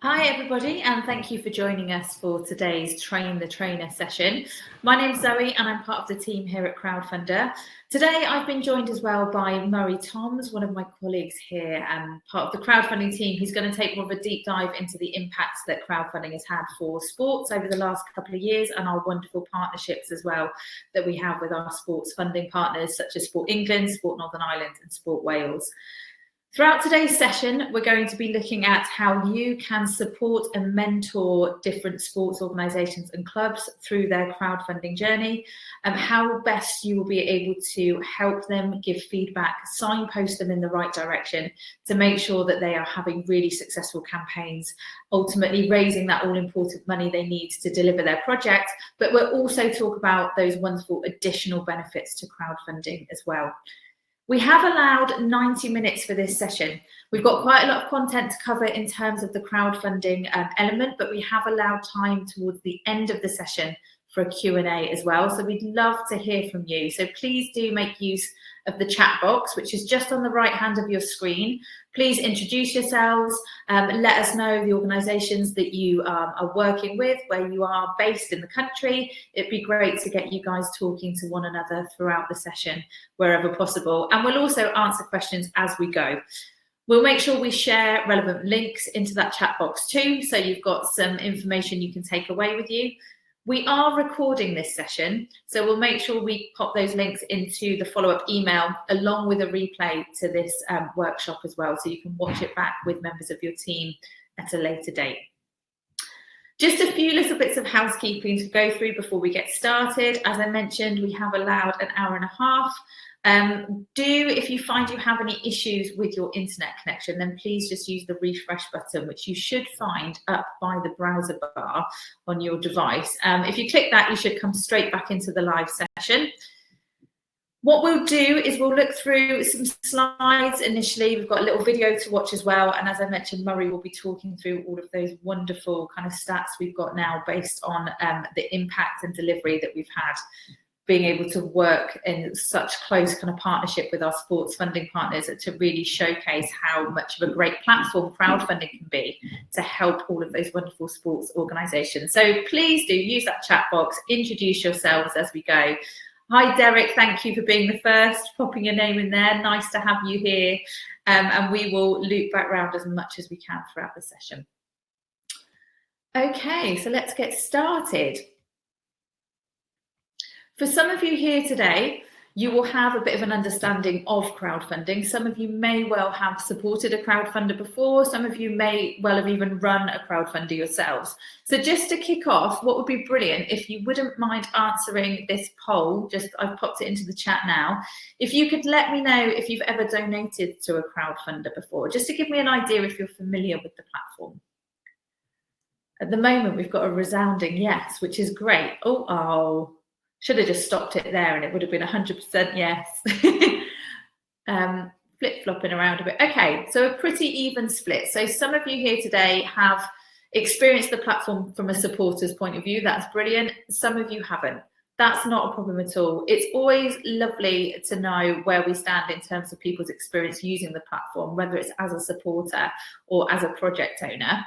Hi everybody, and thank you for joining us for today's Train the Trainer session. My name's Zoe and I'm part of the team here at Crowdfunder. Today I've been joined as well by Murray Toms, one of my colleagues here and part of the crowdfunding team, who's going to take more of a deep dive into the impacts that crowdfunding has had for sports over the last couple of years and our wonderful partnerships as well that we have with our sports funding partners such as Sport England, Sport Northern Ireland and Sport Wales. Throughout today's session, we're going to be looking at how you can support and mentor different sports organisations and clubs through their crowdfunding journey, and how best you will be able to help them, give feedback, signpost them in the right direction to make sure that they are having really successful campaigns, ultimately raising that all-important money they need to deliver their project. But we'll also talk about those wonderful additional benefits to crowdfunding as well. We have allowed 90 minutes for this session. We've got quite a lot of content to cover in terms of the crowdfunding element, but we have allowed time towards the end of the session for a Q&A as well. So we'd love to hear from you. So please do make use of the chat box, which is just on the right hand of your screen. Please introduce yourselves, let us know the organisations that you are working with, where you are based in the country. It'd be great to get you guys talking to one another throughout the session, wherever possible. And we'll also answer questions as we go. We'll make sure we share relevant links into that chat box too, so you've got some information you can take away with you. We are recording this session, so we'll make sure we pop those links into the follow-up email along with a replay to this workshop as well, so you can watch it back with members of your team at a later date. Just a few little bits of housekeeping to go through before we get started. As I mentioned, we have allowed an hour and a half. If you find you have any issues with your internet connection, then please just use the refresh button, which you should find up by the browser bar on your device. If you click that, you should come straight back into the live session. What we'll do is we'll look through some slides initially. We've got a little video to watch as well. And as I mentioned, Murray will be talking through all of those wonderful kind of stats we've got now based on the impact and delivery that we've had, being able to work in such close kind of partnership with our sports funding partners to really showcase how much of a great platform crowdfunding can be to help all of those wonderful sports organisations. So please do use that chat box, introduce yourselves as we go. Hi, Derek, thank you for being the first, popping your name in there. Nice to have you here. And we will loop back round as much as we can throughout the session. Okay, so let's get started. For some of you here today, you will have a bit of an understanding of crowdfunding. Some of you may well have supported a crowdfunder before. Some of you may well have even run a crowdfunder yourselves. So just to kick off, what would be brilliant if you wouldn't mind answering this poll, I've popped it into the chat now. If you could let me know if you've ever donated to a crowdfunder before, just to give me an idea if you're familiar with the platform. At the moment, we've got a resounding yes, which is great. Oh. Should have just stopped it there and it would have been 100% yes. Flip-flopping around a bit. Okay, so a pretty even split. So some of you here today have experienced the platform from a supporter's point of view. That's brilliant. Some of you haven't. That's not a problem at all. It's always lovely to know where we stand in terms of people's experience using the platform, whether it's as a supporter or as a project owner.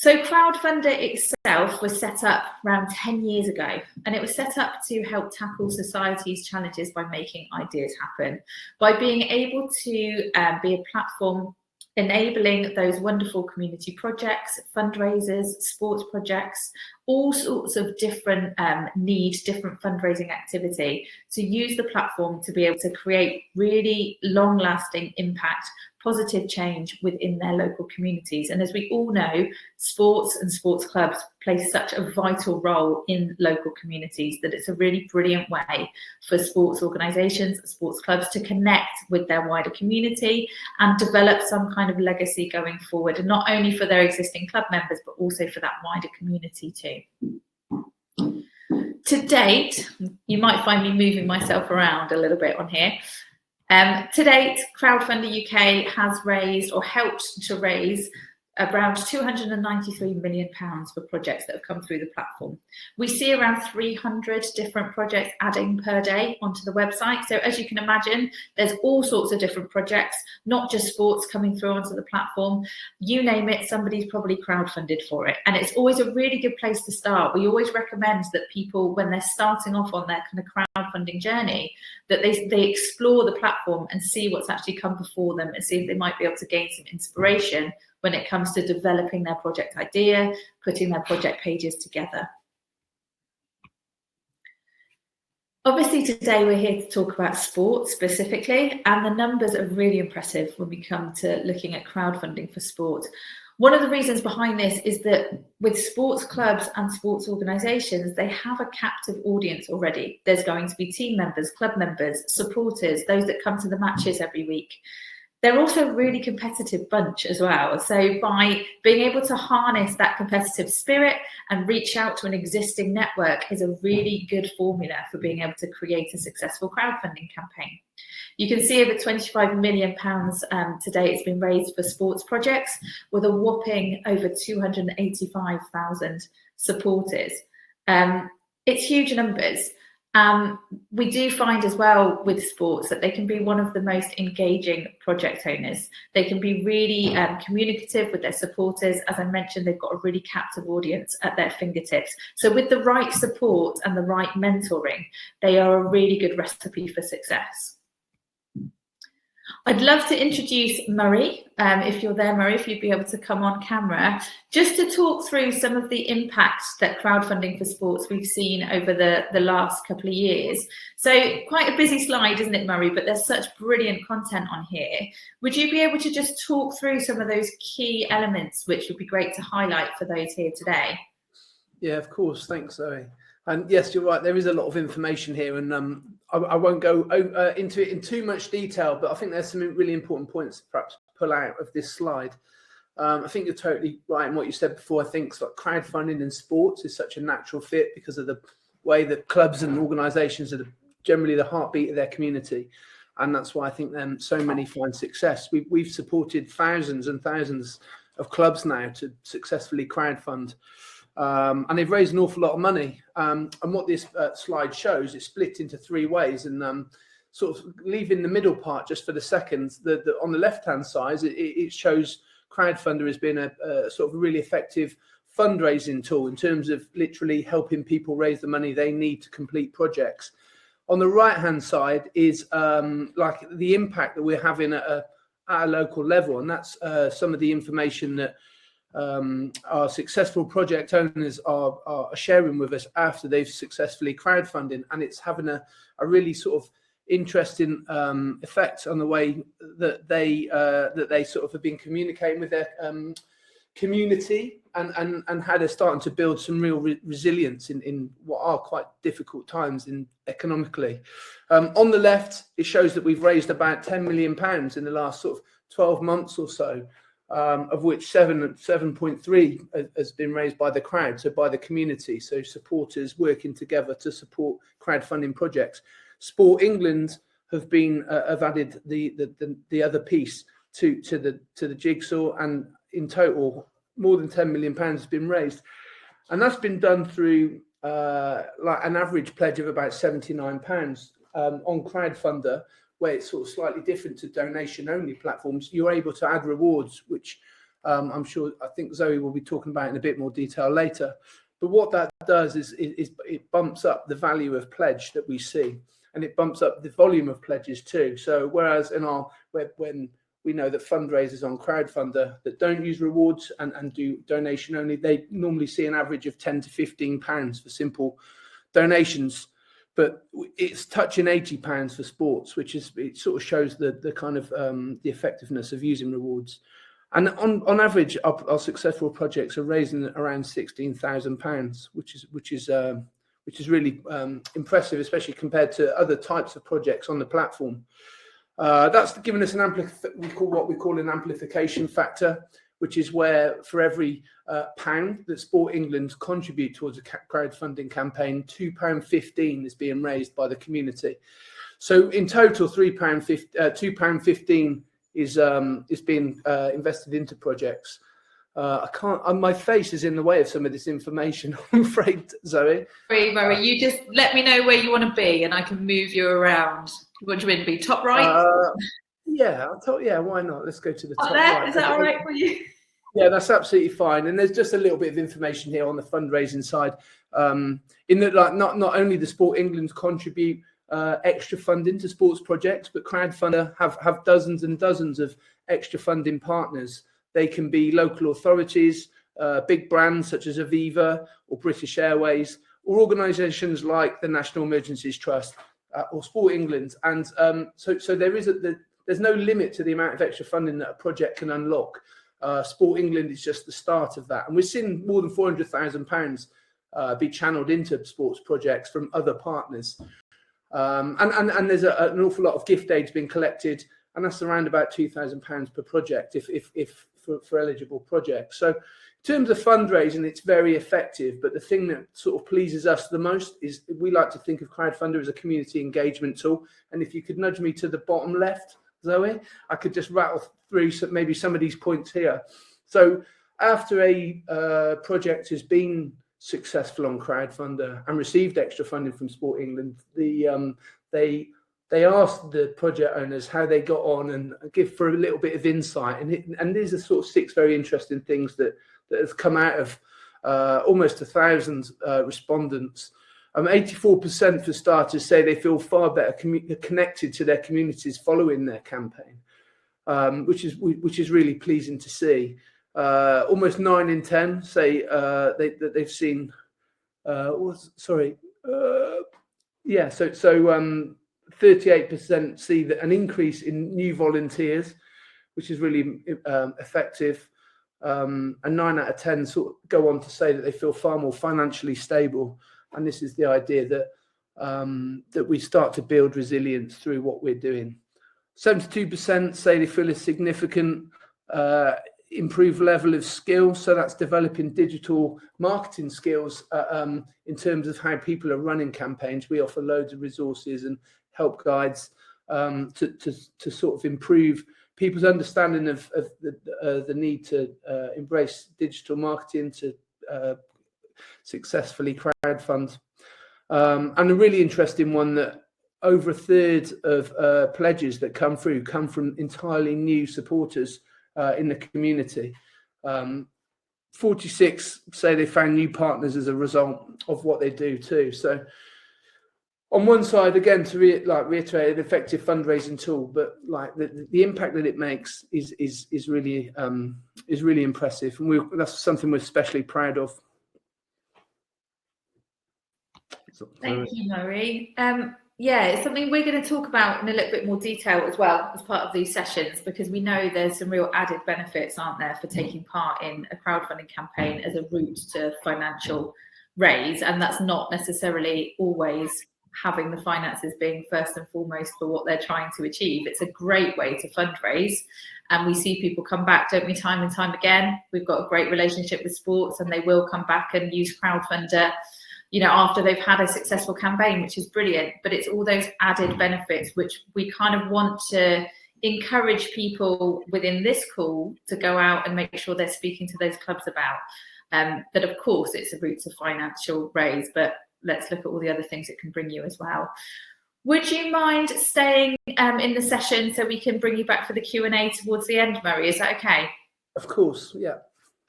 So Crowdfunder itself was set up around 10 years ago, and it was set up to help tackle society's challenges by making ideas happen, by being able to be a platform enabling those wonderful community projects, fundraisers, sports projects, all sorts of different different fundraising activity, to use the platform to be able to create really long-lasting impact, positive change within their local communities. And as we all know, sports and sports clubs play such a vital role in local communities that it's a really brilliant way for sports organisations, sports clubs to connect with their wider community and develop some kind of legacy going forward, and not only for their existing club members, but also for that wider community too. To date, you might find me moving myself around a little bit on here. To date, Crowdfunder UK has raised or helped to raise around £293 million for projects that have come through the platform. We see around 300 different projects adding per day onto the website. So as you can imagine, there's all sorts of different projects, not just sports coming through onto the platform. You name it, somebody's probably crowdfunded for it. And it's always a really good place to start. We always recommend that people, when they're starting off on their kind of crowdfunding journey, that they explore the platform and see what's actually come before them and see if they might be able to gain some inspiration when it comes to developing their project idea, putting their project pages together. Obviously, today we're here to talk about sport specifically, and the numbers are really impressive when we come to looking at crowdfunding for sport. One of the reasons behind this is that with sports clubs and sports organisations, they have a captive audience already. There's going to be team members, club members, supporters, those that come to the matches every week. They're also a really competitive bunch as well. So by being able to harness that competitive spirit and reach out to an existing network is a really good formula for being able to create a successful crowdfunding campaign. You can see over £25 million today it's been raised for sports projects with a whopping over 285,000 supporters. It's huge numbers. We do find as well with sports that they can be one of the most engaging project owners. They can be really communicative with their supporters. As I mentioned, they've got a really captive audience at their fingertips. So with the right support and the right mentoring, they are a really good recipe for success. I'd love to introduce Murray, if you're there, Murray, if you'd be able to come on camera, just to talk through some of the impacts that crowdfunding for sports we've seen over the last couple of years. So quite a busy slide, isn't it, Murray? But there's such brilliant content on here. Would you be able to just talk through some of those key elements, which would be great to highlight for those here today? Yeah, of course. Thanks, Zoe. And yes, you're right. There is a lot of information here, and I won't go into it in too much detail, but I think there's some really important points to perhaps pull out of this slide. I think you're totally right in what you said before. I think like crowdfunding in sports is such a natural fit because of the way that clubs and organisations are generally the heartbeat of their community, and that's why I think so many find success. We've supported thousands and thousands of clubs now to successfully crowdfund. And they've raised an awful lot of money. And what this slide shows is split into three ways, and sort of leaving the middle part just for the seconds. On the left-hand side, it shows Crowdfunder as being a sort of really effective fundraising tool in terms of literally helping people raise the money they need to complete projects. On the right-hand side is like the impact that we're having at a local level, and that's some of the information that our successful project owners are sharing with us after they've successfully crowdfunded, and it's having a really sort of interesting effect on the way that they sort of have been communicating with their community and how they're starting to build some real resilience in what are quite difficult times economically. On the left, it shows that we've raised about £10 million in the last sort of 12 months or so. Of which 7.3 has been raised by the crowd, so by the community, so supporters working together to support crowdfunding projects. Sport England have added the other piece to the jigsaw, and in total more than £10 million has been raised, and that's been done through like an average pledge of about £79 on Crowdfunder, where it's sort of slightly different to donation-only platforms. You're able to add rewards, which I think Zoe will be talking about in a bit more detail later. But what that does is it bumps up the value of pledge that we see, and it bumps up the volume of pledges too. So whereas when we know that fundraisers on Crowdfunder that don't use rewards and do donation only, they normally see an average of £10 to £15 for simple donations. But it's touching £80 for sports, it sort of shows the kind of the effectiveness of using rewards. And on average, our successful projects are raising around £16,000, which is really impressive, especially compared to other types of projects on the platform. That's given us what we call an amplification factor, which is where for every pound that Sport England contribute towards a crowdfunding campaign, £2.15 is being raised by the community. So in total, £2.15 is being invested into projects. I can't. My face is in the way of some of this information, I'm afraid, Zoe. Sorry, Murray, you just let me know where you want to be, and I can move you around. What do you mean, be top right? Yeah, why not? Let's go to the top there? right. Is that all right for you? Yeah, that's absolutely fine. And there's just a little bit of information here on the fundraising side. In that, like, not only the Sport England contribute extra funding to sports projects, but Crowdfunder have dozens and dozens of extra funding partners. They can be local authorities, big brands such as Aviva or British Airways, or organisations like the National Emergencies Trust or Sport England. And so there's no limit to the amount of extra funding that a project can unlock. Sport England is just the start of that, and we're seeing more than £400,000 be channeled into sports projects from other partners. And there's an awful lot of gift aids being collected, and that's around about £2,000 per project if for eligible projects. So in terms of fundraising, it's very effective. But the thing that sort of pleases us the most is we like to think of Crowdfunder as a community engagement tool. And if you could nudge me to the bottom left, Zoe, I could just rattle through maybe some of these points here. So after a project has been successful on Crowdfunder and received extra funding from Sport England, they asked the project owners how they got on and give for a little bit of insight. And these are sort of 6 very interesting things that have come out of almost 1,000 respondents. 84% for starters say they feel far better connected to their communities following their campaign, which is really pleasing to see. Almost 9 in 10 say that they've seen. So 38% see that an increase in new volunteers, which is really effective. And 9 out of 10 sort of go on to say that they feel far more financially stable. And this is the idea that that we start to build resilience through what we're doing. 72% say they feel a significant improved level of skill. So that's developing digital marketing skills in terms of how people are running campaigns. We offer loads of resources and help guides to sort of improve people's understanding of the need to embrace digital marketing to successfully crowdfund. And a really interesting one that over 1/3 of pledges that come from entirely new supporters in the community. 46 say they found new partners as a result of what they do too. So on one side, again, to reiterate, an effective fundraising tool, but like the impact that it makes is really impressive, and that's something we're especially proud of. Thank you, Murray. Yeah, it's something we're going to talk about in a little bit more detail as well as part of these sessions, because we know there's some real added benefits, aren't there, for taking part in a crowdfunding campaign as a route to financial raise. And that's not necessarily always having the finances being first and foremost for what they're trying to achieve. It's a great way to fundraise. And we see people come back, don't we, time and time again. We've got a great relationship with sports, and they will come back and use Crowdfunder, you know, after they've had a successful campaign, which is brilliant. But it's all those added benefits which we kind of want to encourage people within this call to go out and make sure they're speaking to those clubs about. That of course it's a route to financial raise, but let's look at all the other things it can bring you as well. Would you mind staying in the session so we can bring you back for the Q&A towards the end, Murray? Is that okay? Of course, yeah.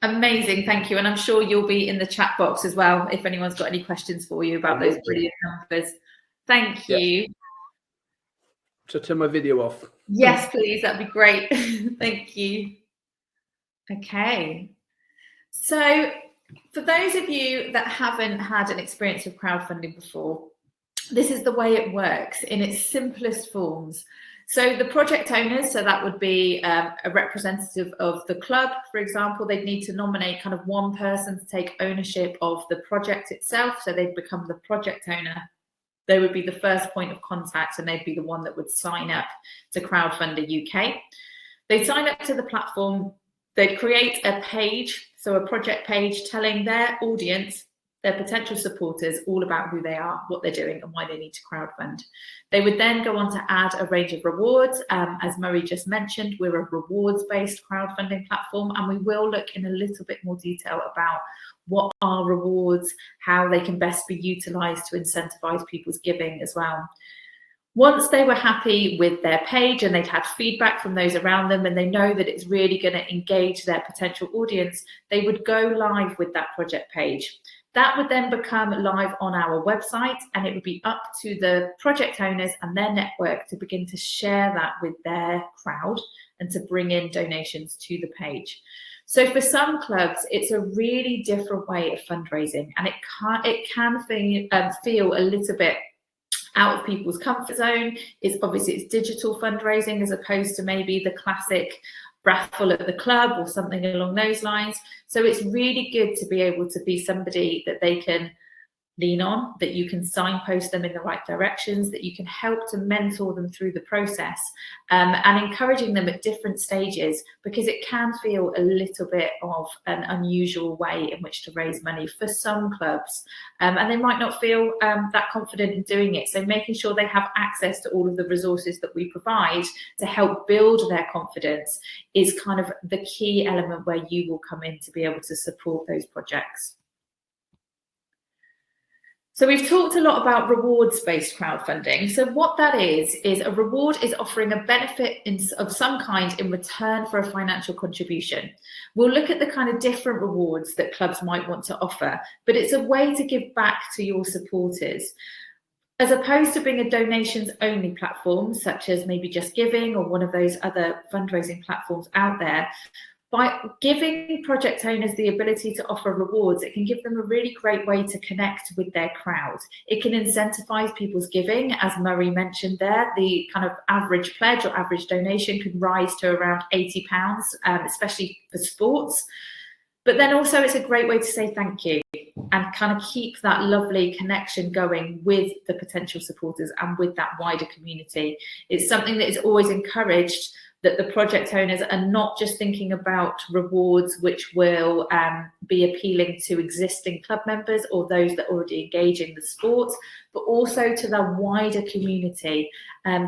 Amazing, thank you. And I'm sure you'll be in the chat box as well if anyone's got any questions for you about those brilliant numbers. Thank you. So turn my video off. Yes, please. That'd be great. Thank you. Okay. So for those of you that haven't had an experience of crowdfunding before, this is the way it works in its simplest forms. So the project owners, so that would be a representative of the club, for example, they'd need to nominate kind of one person to take ownership of the project itself. So they'd become the project owner. They would be the first point of contact, and they'd be the one that would sign up to Crowdfunder UK. They'd sign up to the platform. They'd create a page, so a project page telling their audience their potential supporters all about who they are, what they're doing, and why they need to crowdfund. They would then go on to add a range of rewards. As Murray just mentioned, we're a rewards-based crowdfunding platform, and we will look in a little bit more detail about what are rewards, how they can best be utilised to incentivise people's giving as well. Once they were happy with their page and they'd had feedback from those around them and they know that it's really going to engage their potential audience, they would go live with that project page. That would then become live on our website, and it would be up to the project owners and their network to begin to share that with their crowd and to bring in donations to the page. So for some clubs, it's a really different way of fundraising, and it can feel a little bit out of people's comfort zone. It's digital fundraising as opposed to maybe the classic raffle at the club or something along those lines. So it's really good to be able to be somebody that they can lean on, that you can signpost them in the right directions, that you can help to mentor them through the process, and encouraging them at different stages, because it can feel a little bit of an unusual way in which to raise money for some clubs, and they might not feel that confident in doing it. So making sure they have access to all of the resources that we provide to help build their confidence is kind of the key element where you will come in to be able to support those projects. So we've talked a lot about rewards-based crowdfunding. So what that is a reward is offering a benefit of some kind in return for a financial contribution. We'll look at the kind of different rewards that clubs might want to offer, but it's a way to give back to your supporters. As opposed to being a donations-only platform, such as maybe Just Giving or one of those other fundraising platforms out there, by giving project owners the ability to offer rewards, it can give them a really great way to connect with their crowd. It can incentivize people's giving. As Murray mentioned there, the kind of average pledge or average donation could rise to around £80, especially for sports. But then also it's a great way to say thank you and kind of keep that lovely connection going with the potential supporters and with that wider community. It's something that is always encouraged, that the project owners are not just thinking about rewards which will be appealing to existing club members or those that already engage in the sport, but also to the wider community.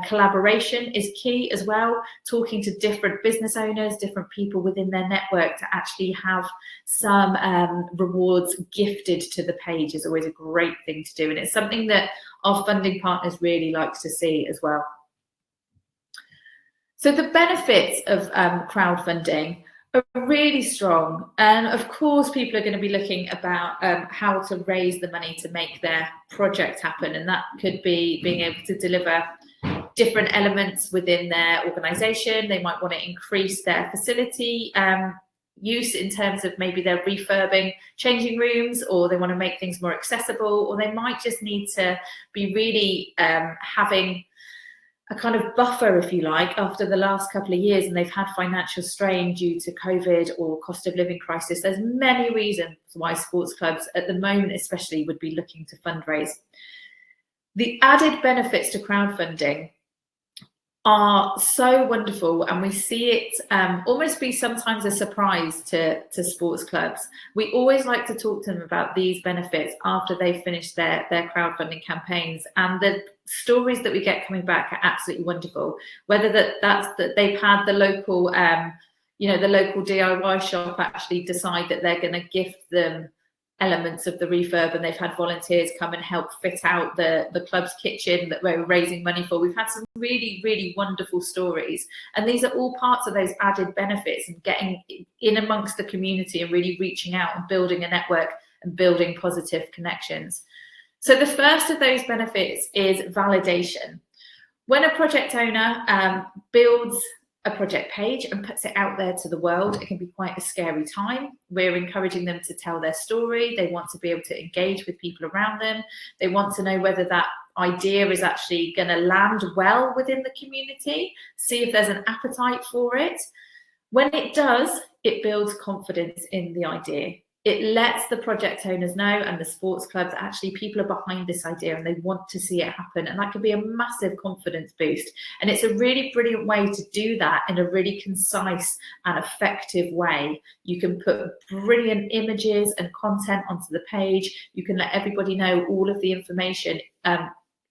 Collaboration is key as well, talking to different business owners, different people within their network to actually have some rewards gifted to the page is always a great thing to do. And it's something that our funding partners really like to see as well. So the benefits of crowdfunding are really strong. And of course, people are going to be looking about how to raise the money to make their project happen. And that could be being able to deliver different elements within their organisation. They might want to increase their facility use in terms of maybe they're refurbing changing rooms, or they want to make things more accessible, or they might just need to be really having a kind of buffer, if you like, after the last couple of years and they've had financial strain due to COVID or cost of living crisis. There's many reasons why sports clubs at the moment especially would be looking to fundraise. The added benefits to crowdfunding are so wonderful, and we see it almost be sometimes a surprise to sports clubs. We always like to talk to them about these benefits after they've finished their crowdfunding campaigns, and the stories that we get coming back are absolutely wonderful. Whether that's that they've had the local the local DIY shop actually decide that they're going to gift them elements of the refurb, and they've had volunteers come and help fit out the club's kitchen that we're raising money for. We've had some really, really wonderful stories, and these are all parts of those added benefits and getting in amongst the community and really reaching out and building a network and building positive connections. So the first of those benefits is validation. When a project owner builds a project page and puts it out there to the world, it can be quite a scary time. We're encouraging them to tell their story. They want to be able to engage with people around them. They want to know whether that idea is actually going to land well within the community, see if there's an appetite for it. When it does, it builds confidence in the idea. It lets the project owners know and the sports clubs that actually people are behind this idea and they want to see it happen. And that can be a massive confidence boost. And it's a really brilliant way to do that in a really concise and effective way. You can put brilliant images and content onto the page. You can let everybody know all of the information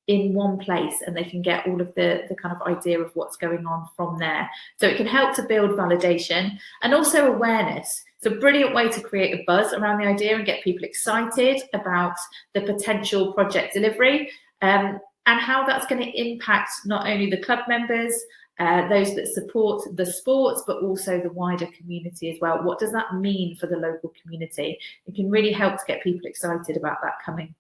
in one place, and they can get all of the kind of idea of what's going on from there. So it can help to build validation and also awareness. It's a brilliant way to create a buzz around the idea and get people excited about the potential project delivery, and how that's going to impact not only the club members, those that support the sports, but also the wider community as well. What does that mean for the local community? It can really help to get people excited about that coming.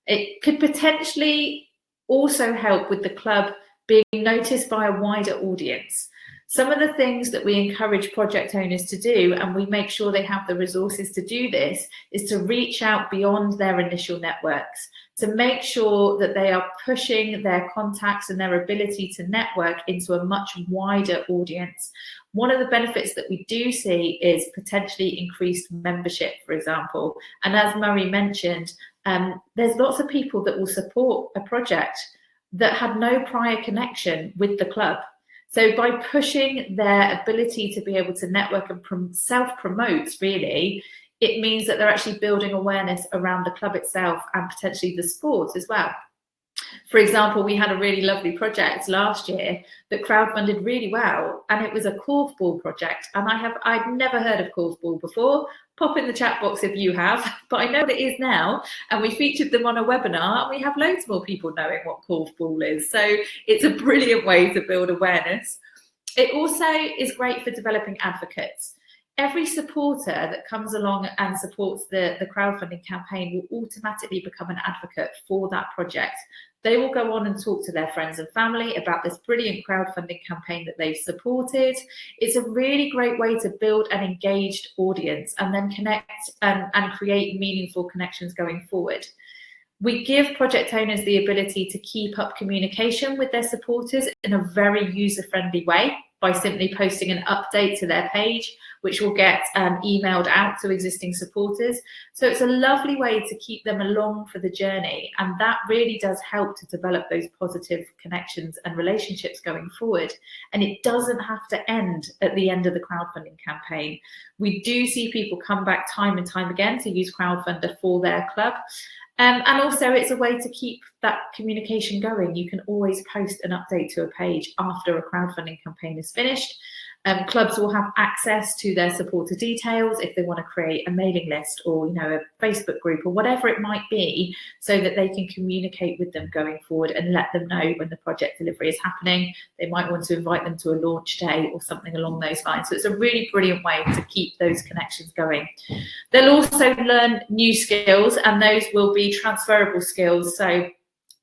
It could potentially also help with the club being noticed by a wider audience. Some of the things that we encourage project owners to do, and we make sure they have the resources to do this, is to reach out beyond their initial networks, to make sure that they are pushing their contacts and their ability to network into a much wider audience. One of the benefits that we do see is potentially increased membership, for example. And as Murray mentioned, there's lots of people that will support a project that had no prior connection with the club. So by pushing their ability to be able to network and self-promote, really, it means that they're actually building awareness around the club itself and potentially the sport as well. For example, we had a really lovely project last year that crowdfunded really well, and it was a korfball project. And I'd never heard of korfball before. Pop in the chat box if you have, but I know what it is now. And we featured them on a webinar, and we have loads more people knowing what korfball is. So it's a brilliant way to build awareness. It also is great for developing advocates. Every supporter that comes along and supports the crowdfunding campaign will automatically become an advocate for that project. They will go on and talk to their friends and family about this brilliant crowdfunding campaign that they've supported. It's a really great way to build an engaged audience and then connect and create meaningful connections going forward. We give project owners the ability to keep up communication with their supporters in a very user-friendly way by simply posting an update to their page, which will get emailed out to existing supporters. So it's a lovely way to keep them along for the journey. And that really does help to develop those positive connections and relationships going forward. And it doesn't have to end at the end of the crowdfunding campaign. We do see people come back time and time again to use Crowdfunder for their club. And also it's a way to keep that communication going. You can always post an update to a page after a crowdfunding campaign is finished. Clubs will have access to their supporter details if they want to create a mailing list or, a Facebook group or whatever it might be, so that they can communicate with them going forward and let them know when the project delivery is happening. They might want to invite them to a launch day or something along those lines. So it's a really brilliant way to keep those connections going. They'll also learn new skills, and those will be transferable skills. So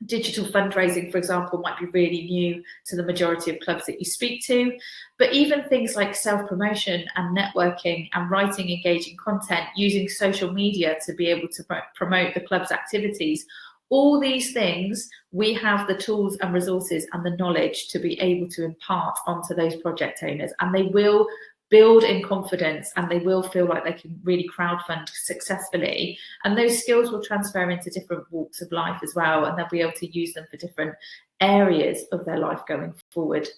digital fundraising, for example, might be really new to the majority of clubs that you speak to, but even things like self-promotion and networking and writing engaging content, using social media to be able to promote the club's activities, all these things, we have the tools and resources and the knowledge to be able to impart onto those project owners, and they will build in confidence and they will feel like they can really crowdfund successfully, and those skills will transfer into different walks of life as well, and they'll be able to use them for different areas of their life going forward.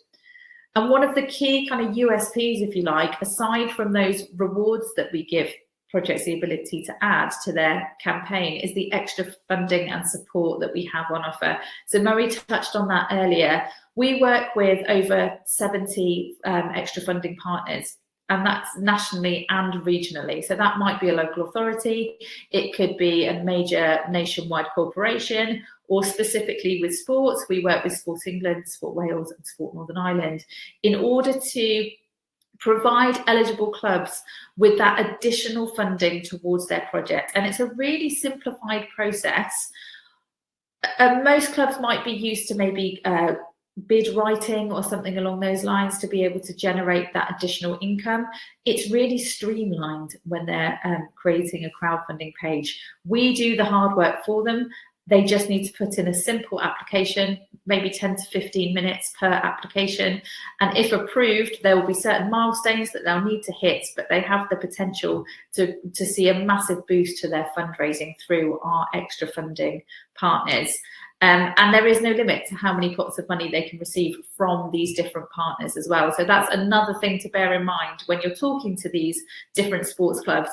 And one of the key kind of USPs, if you like, aside from those rewards that we give projects the ability to add to their campaign, is the extra funding and support that we have on offer. So Murray touched on that earlier. We work with over 70 extra funding partners, and that's nationally and regionally. So that might be a local authority, it could be a major nationwide corporation, or specifically with sports, we work with Sport England, Sport Wales and Sport Northern Ireland in order to provide eligible clubs with that additional funding towards their project. And it's a really simplified process. Most clubs might be used to maybe bid writing or something along those lines to be able to generate that additional income. It's really streamlined when they're creating a crowdfunding page. We do the hard work for them. They just need to put in a simple application, maybe 10 to 15 minutes per application. And if approved, there will be certain milestones that they'll need to hit, but they have the potential to see a massive boost to their fundraising through our extra funding partners. And there is no limit to how many pots of money they can receive from these different partners as well. So that's another thing to bear in mind when you're talking to these different sports clubs,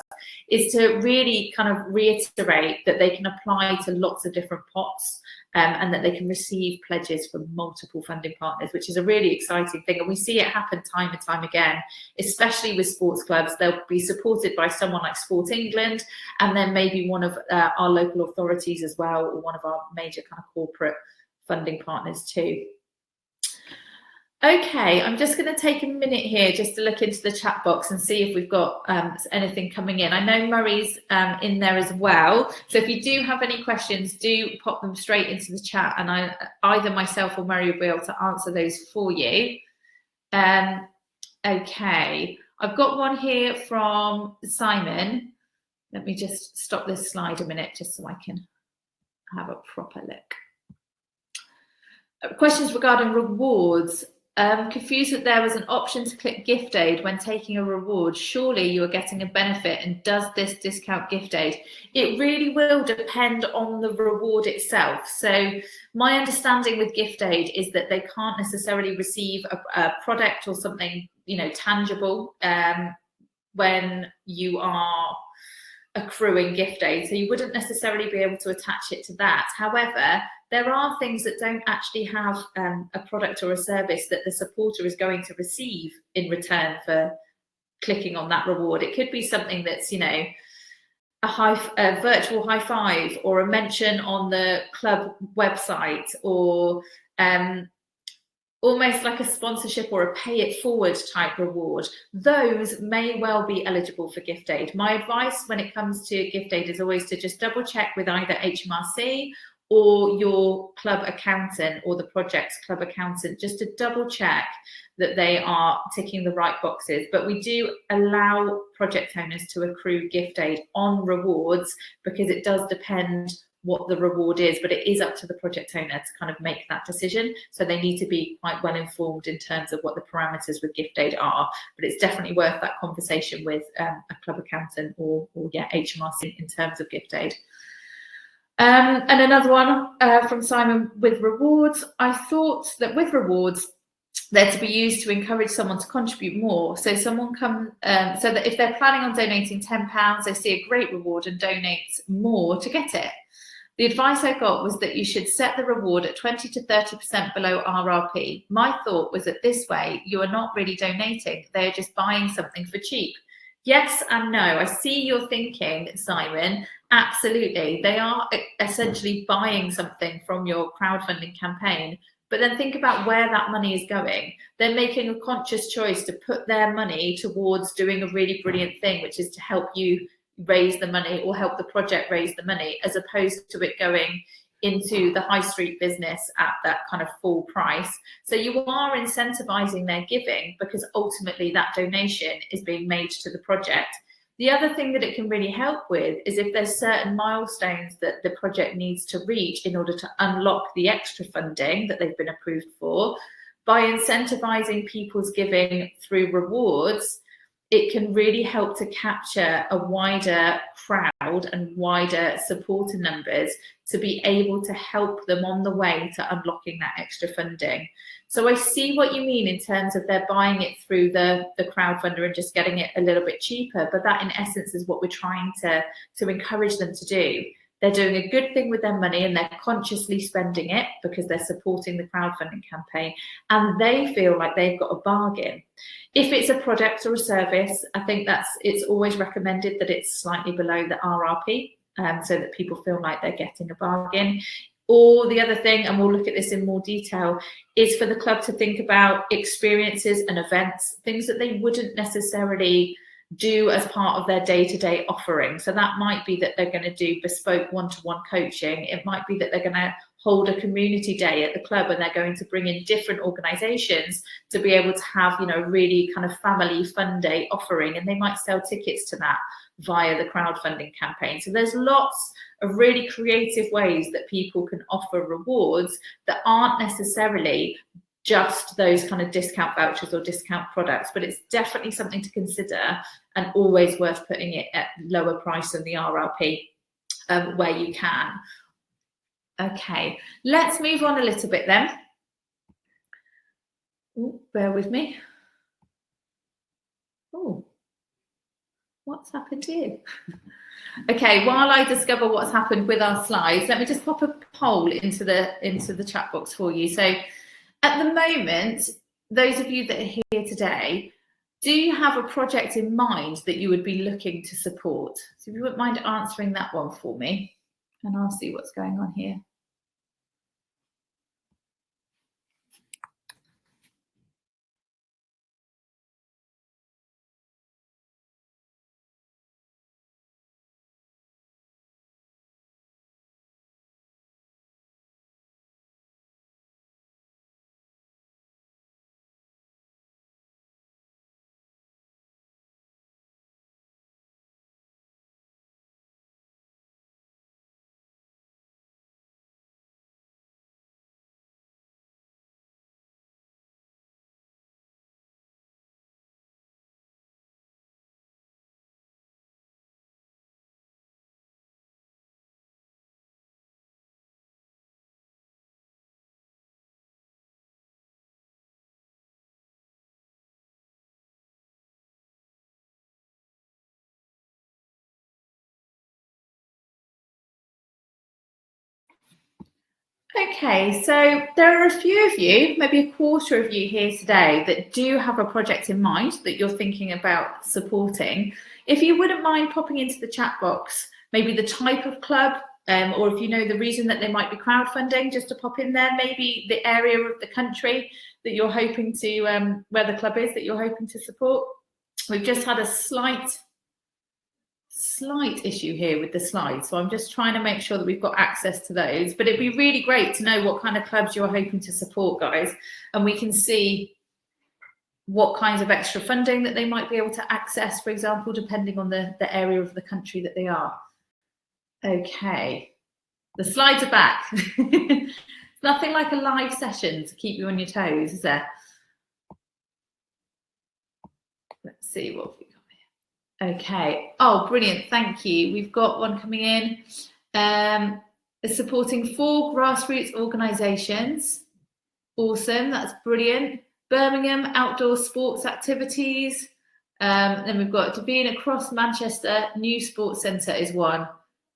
is to really kind of reiterate that they can apply to lots of different pots, and that they can receive pledges from multiple funding partners, which is a really exciting thing. And we see it happen time and time again, especially with sports clubs. They'll be supported by someone like Sport England, and then maybe one of our local authorities as well, or one of our major kind of corporate funding partners too. Okay, I'm just going to take a minute here just to look into the chat box and see if we've got anything coming in. I know Murray's in there as well. So if you do have any questions, do pop them straight into the chat, and either myself or Murray will be able to answer those for you. Okay, I've got one here from Simon. Let me just stop this slide a minute just so I can have a proper look. Questions regarding rewards. Confused that there was an option to click gift aid when taking a reward. Surely you are getting a benefit, and does this discount gift aid? It really will depend on the reward itself. So my understanding with gift aid is that they can't necessarily receive a product or something, you know, tangible when you are accruing gift aid. So you wouldn't necessarily be able to attach it to that. However, there are things that don't actually have a product or a service that the supporter is going to receive in return for clicking on that reward. It could be something that's, you know, a virtual high five, or a mention on the club website, or almost like a sponsorship or a pay it forward type reward. Those may well be eligible for gift aid. My advice when it comes to gift aid is always to just double check with either HMRC or your club accountant, or the project's club accountant, just to double check that they are ticking the right boxes. But we do allow project owners to accrue gift aid on rewards, because it does depend what the reward is, but it is up to the project owner to kind of make that decision. So they need to be quite well informed in terms of what the parameters with gift aid are. But it's definitely worth that conversation with a club accountant or HMRC in terms of gift aid. And another one from Simon with rewards. I thought that with rewards, they're to be used to encourage someone to contribute more. So someone so that if they're planning on donating £10, they see a great reward and donate more to get it. The advice I got was that you should set the reward at 20 to 30% below RRP. My thought was that this way you are not really donating, they are just buying something for cheap. Yes and no. I see your thinking, Simon. Absolutely. They are essentially buying something from your crowdfunding campaign. But then think about where that money is going. They're making a conscious choice to put their money towards doing a really brilliant thing, which is to help you raise the money or help the project raise the money, as opposed to it going into the high street business at that kind of full price. So you are incentivizing their giving, because ultimately that donation is being made to the project. The other thing that it can really help with is if there's certain milestones that the project needs to reach in order to unlock the extra funding that they've been approved for, by incentivizing people's giving through rewards, it can really help to capture a wider crowd and wider supporter numbers to be able to help them on the way to unlocking that extra funding. So I see what you mean in terms of they're buying it through the crowdfunder and just getting it a little bit cheaper, but that in essence is what we're trying to encourage them to do. They're doing a good thing with their money, and they're consciously spending it because they're supporting the crowdfunding campaign, and they feel like they've got a bargain. If it's a product or a service, I think it's always recommended that it's slightly below the RRP, so that people feel like they're getting a bargain. Or the other thing, and we'll look at this in more detail, is for the club to think about experiences and events, things that they wouldn't necessarily do as part of their day-to-day offering. So that might be that they're going to do bespoke one-to-one coaching. It might be that they're going to hold a community day at the club and they're going to bring in different organizations to be able to have, you know, really kind of family fun day offering, and they might sell tickets to that via the crowdfunding campaign. So there's lots of really creative ways that people can offer rewards that aren't necessarily just those kind of discount vouchers or discount products, but it's definitely something to consider and always worth putting it at lower price than the RRP where you can. Okay, let's move on a little bit then. Ooh, bear with me. Oh, what's happened here? Okay, while I discover what's happened with our slides, let me just pop a poll into the chat box for you. So at the moment, those of you that are here today, do you have a project in mind that you would be looking to support? So if you wouldn't mind answering that one for me, and I'll see what's going on here. Okay, so there are a few of you, maybe a quarter of you here today that do have a project in mind that you're thinking about supporting. If you wouldn't mind popping into the chat box, maybe the type of club, or if you know the reason that they might be crowdfunding, just to pop in there, maybe the area of the country that you're hoping to, where the club is that you're hoping to support. We've just had a slight issue here with the slides, so I'm just trying to make sure that we've got access to those, but it'd be really great to know what kind of clubs you're hoping to support, guys, and we can see what kinds of extra funding that they might be able to access, for example, depending on the area of the country that they are. Okay, the slides are back. Nothing like a live session to keep you on your toes, is there? Let's see what we got. Okay. Oh, brilliant. Thank you. We've got one coming in. Supporting 4 grassroots organisations. Awesome. That's brilliant. Birmingham outdoor sports activities. Then we've got Davina across Manchester. New Sports Centre is one.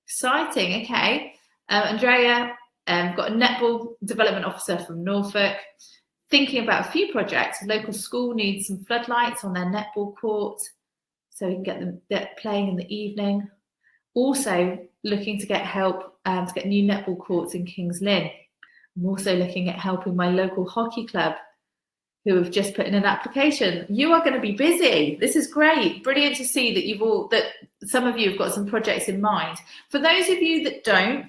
Exciting. Okay. Andrea, got a netball development officer from Norfolk. Thinking about a few projects. A local school needs some floodlights on their netball court, so we can get them playing in the evening. Also looking to get help to get new netball courts in Kings Lynn. I'm also looking at helping my local hockey club who have just put in an application. You are going to be busy. This is great. Brilliant to see that some of you have got some projects in mind. For those of you that don't,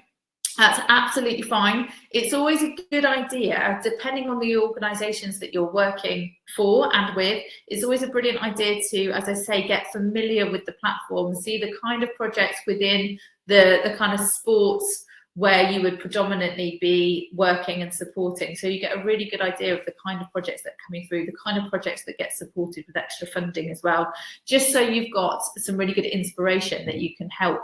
that's absolutely fine. It's always a good idea, depending on the organisations that you're working for and with, it's always a brilliant idea to, as I say, get familiar with the platform, see the kind of projects within the kind of sports where you would predominantly be working and supporting. So you get a really good idea of the kind of projects that are coming through, the kind of projects that get supported with extra funding as well, just so you've got some really good inspiration that you can help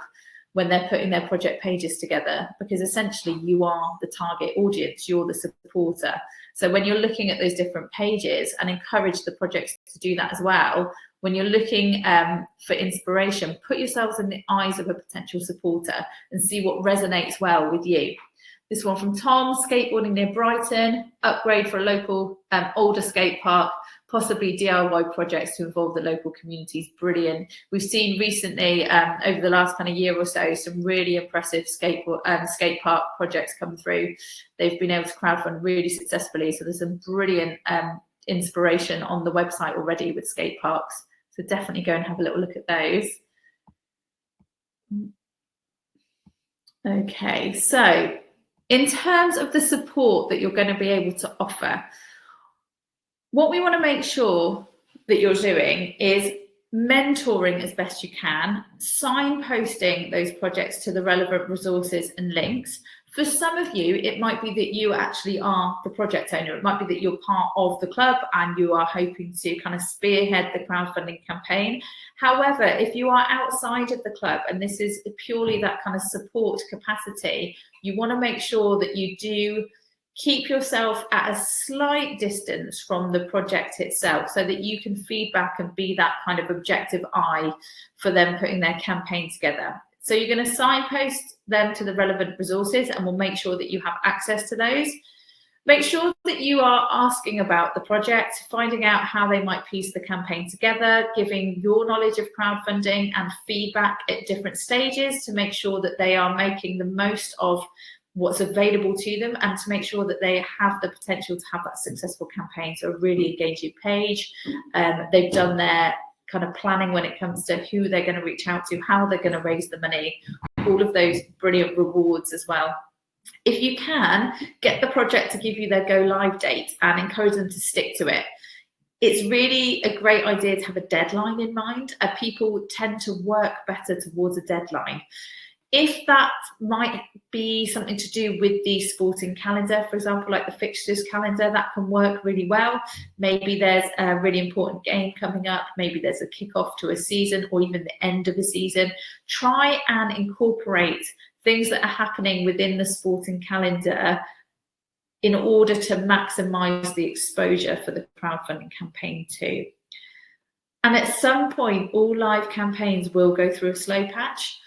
when they're putting their project pages together, because essentially you are the target audience, you're the supporter. So when you're looking at those different pages, and encourage the projects to do that as well, when you're looking for inspiration, put yourselves in the eyes of a potential supporter and see what resonates well with you. This one from Tom, skateboarding near Brighton, upgrade for a local older skate park, possibly DIY projects to involve the local communities. Brilliant. We've seen recently, over the last kind of year or so, some really impressive skate park projects come through. They've been able to crowdfund really successfully. So there's some brilliant inspiration on the website already with skate parks. So definitely go and have a little look at those. Okay, so in terms of the support that you're going to be able to offer, what we want to make sure that you're doing is mentoring as best you can, signposting those projects to the relevant resources and links. For some of you, it might be that you actually are the project owner. It might be that you're part of the club and you are hoping to kind of spearhead the crowdfunding campaign. However, if you are outside of the club and this is purely that kind of support capacity, you want to make sure that you do keep yourself at a slight distance from the project itself so that you can feed back and be that kind of objective eye for them putting their campaign together. So you're going to signpost them to the relevant resources and we'll make sure that you have access to those. Make sure that you are asking about the project, finding out how they might piece the campaign together, giving your knowledge of crowdfunding and feedback at different stages to make sure that they are making the most of what's available to them and to make sure that they have the potential to have that successful campaign. So a really engaging page. They've done their kind of planning when it comes to who they're going to reach out to, how they're going to raise the money, all of those brilliant rewards as well. If you can, get the project to give you their go live date and encourage them to stick to it. It's really a great idea to have a deadline in mind. People tend to work better towards a deadline. If that might be something to do with the sporting calendar, for example, like the fixtures calendar, that can work really well. Maybe there's a really important game coming up. Maybe there's a kickoff to a season or even the end of a season. Try and incorporate things that are happening within the sporting calendar in order to maximize the exposure for the crowdfunding campaign too. And at some point, all live campaigns will go through a slow patch.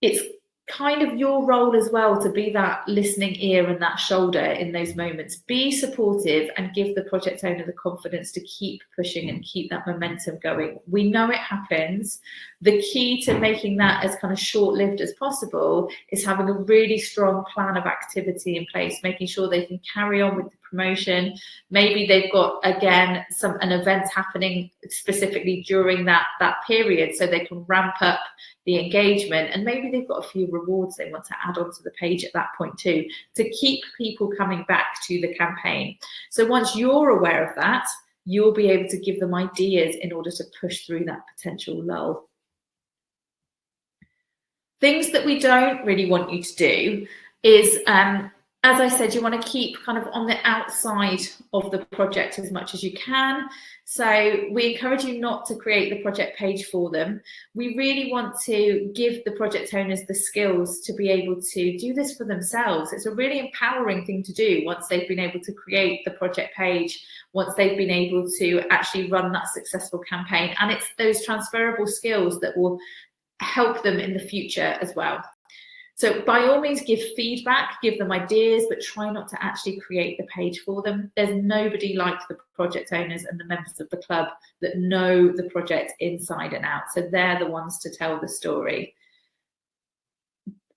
It's kind of your role as well to be that listening ear and that shoulder in those moments. Be supportive and give the project owner the confidence to keep pushing and keep that momentum going. We know it happens. The key to making that as kind of short-lived as possible is having a really strong plan of activity in place, making sure they can carry on with the promotion. Maybe they've got, again, an event happening specifically during that period so they can ramp up the engagement, and maybe they've got a few rewards they want to add onto the page at that point too, to keep people coming back to the campaign. So once you're aware of that, you'll be able to give them ideas in order to push through that potential lull. Things that we don't really want you to do is, as I said, you want to keep kind of on the outside of the project as much as you can. So we encourage you not to create the project page for them. We really want to give the project owners the skills to be able to do this for themselves. It's a really empowering thing to do once they've been able to create the project page, once they've been able to actually run that successful campaign. And it's those transferable skills that will help them in the future as well. So by all means, give feedback, give them ideas, but try not to actually create the page for them. There's nobody like the project owners and the members of the club that know the project inside and out. So they're the ones to tell the story.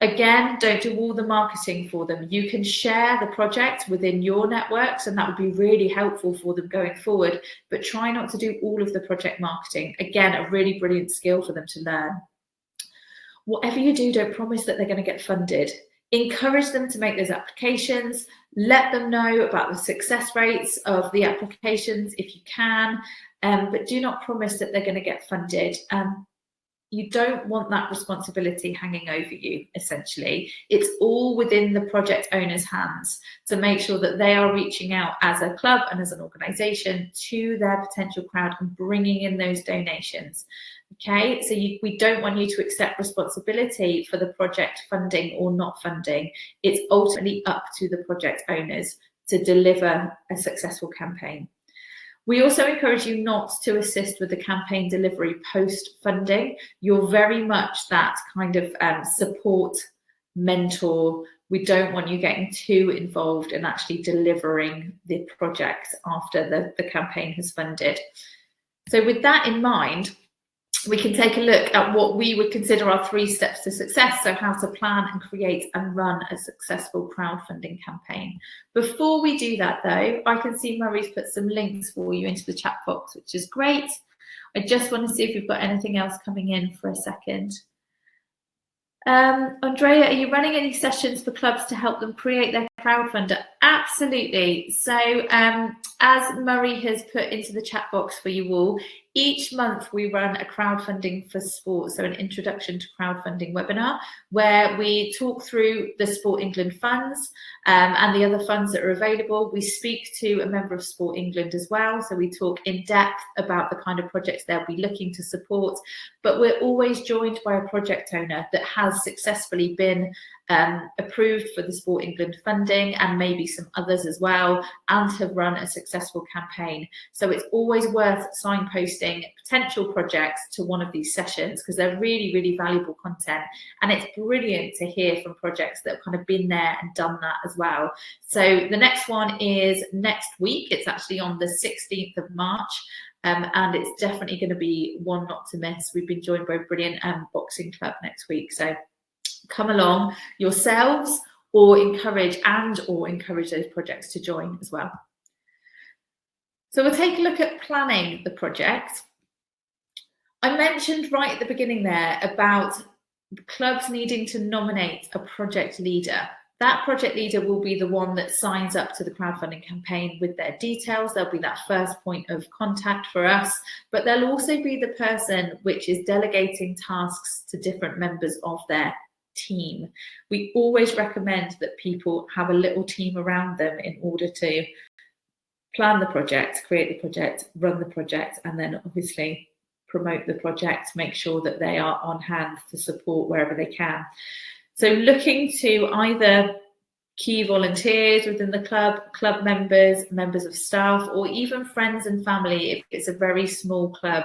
Again, don't do all the marketing for them. You can share the project within your networks, and that would be really helpful for them going forward, but try not to do all of the project marketing. Again, a really brilliant skill for them to learn. Whatever you do, don't promise that they're going to get funded. Encourage them to make those applications. Let them know about the success rates of the applications if you can, but do not promise that they're going to get funded. You don't want that responsibility hanging over you, essentially. It's all within the project owner's hands to make sure that they are reaching out as a club and as an organisation to their potential crowd and bringing in those donations. Okay, so we don't want you to accept responsibility for the project funding or not funding. It's ultimately up to the project owners to deliver a successful campaign. We also encourage you not to assist with the campaign delivery post-funding. You're very much that kind of support mentor. We don't want you getting too involved in actually delivering the project after the campaign has funded. So with that in mind, we can take a look at what we would consider our 3 steps to success. So how to plan and create and run a successful crowdfunding campaign. Before we do that though, I can see Murray's put some links for you into the chat box, which is great. I just want to see if we've got anything else coming in for a second. Andrea, are you running any sessions for clubs to help them create their crowdfunder? Absolutely. So as Murray has put into the chat box for you all, each month we run a crowdfunding for sport, so an introduction to crowdfunding webinar, where we talk through the Sport England funds and the other funds that are available. We speak to a member of Sport England as well, so we talk in depth about the kind of projects they'll be looking to support, but we're always joined by a project owner that has successfully been approved for the Sport England funding, and maybe some others as well, and have run a successful campaign. So it's always worth signposting potential projects to one of these sessions, because they're really, really valuable content, and it's brilliant to hear from projects that have kind of been there and done that as well. So the next one is next week. It's actually on the 16th of March. And it's definitely going to be one not to miss. We've been joined by a brilliant boxing club next week, so come along yourselves, or encourage those projects to join as well. So we'll take a look at planning the project. I mentioned right at the beginning there about clubs needing to nominate a project leader. That project leader will be the one that signs up to the crowdfunding campaign with their details. They'll be that first point of contact for us, but they'll also be the person which is delegating tasks to different members of their team. We always recommend that people have a little team around them in order to plan the project, create the project, run the project, and then obviously promote the project, make sure that they are on hand to support wherever they can. So looking to either key volunteers within the club members, members of staff, or even friends and family if it's a very small club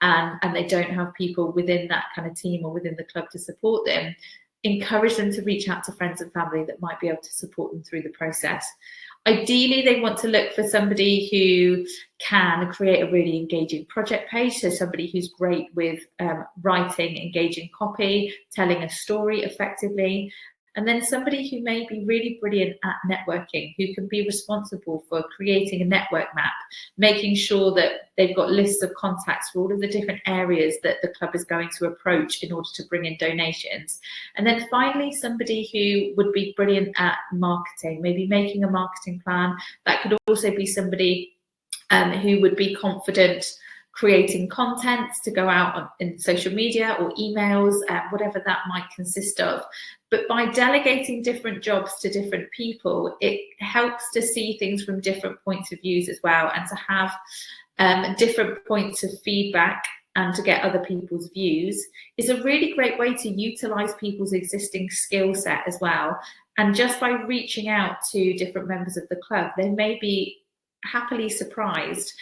and they don't have people within that kind of team or within the club to support them, encourage them to reach out to friends and family that might be able to support them through the process. Ideally, they want to look for somebody who can create a really engaging project page, so somebody who's great with writing engaging copy, telling a story effectively, and then somebody who may be really brilliant at networking, who can be responsible for creating a network map, making sure that they've got lists of contacts for all of the different areas that the club is going to approach in order to bring in donations. And then finally, somebody who would be brilliant at marketing, maybe making a marketing plan. That could also be somebody who would be confident creating content to go out in social media or emails, whatever that might consist of. But by delegating different jobs to different people, it helps to see things from different points of views as well, and to have different points of feedback and to get other people's views is a really great way to utilize people's existing skill set as well. And just by reaching out to different members of the club, they may be happily surprised.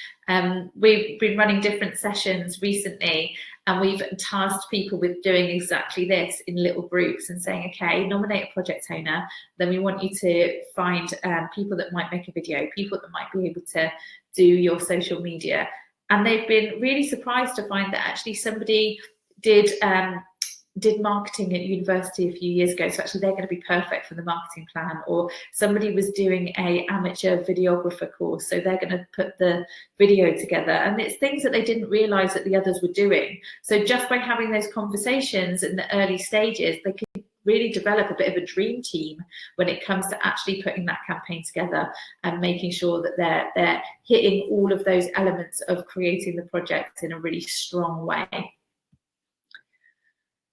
We've been running different sessions recently, and we've tasked people with doing exactly this in little groups and saying, okay, nominate a project owner, then we want you to find people that might make a video, people that might be able to do your social media. And they've been really surprised to find that actually somebody did marketing at university a few years ago, so actually they're going to be perfect for the marketing plan. Or somebody was doing a amateur videographer course, so they're going to put the video together. And it's things that they didn't realize that the others were doing. So just by having those conversations in the early stages, they could really develop a bit of a dream team when it comes to actually putting that campaign together and making sure that they're hitting all of those elements of creating the project in a really strong way.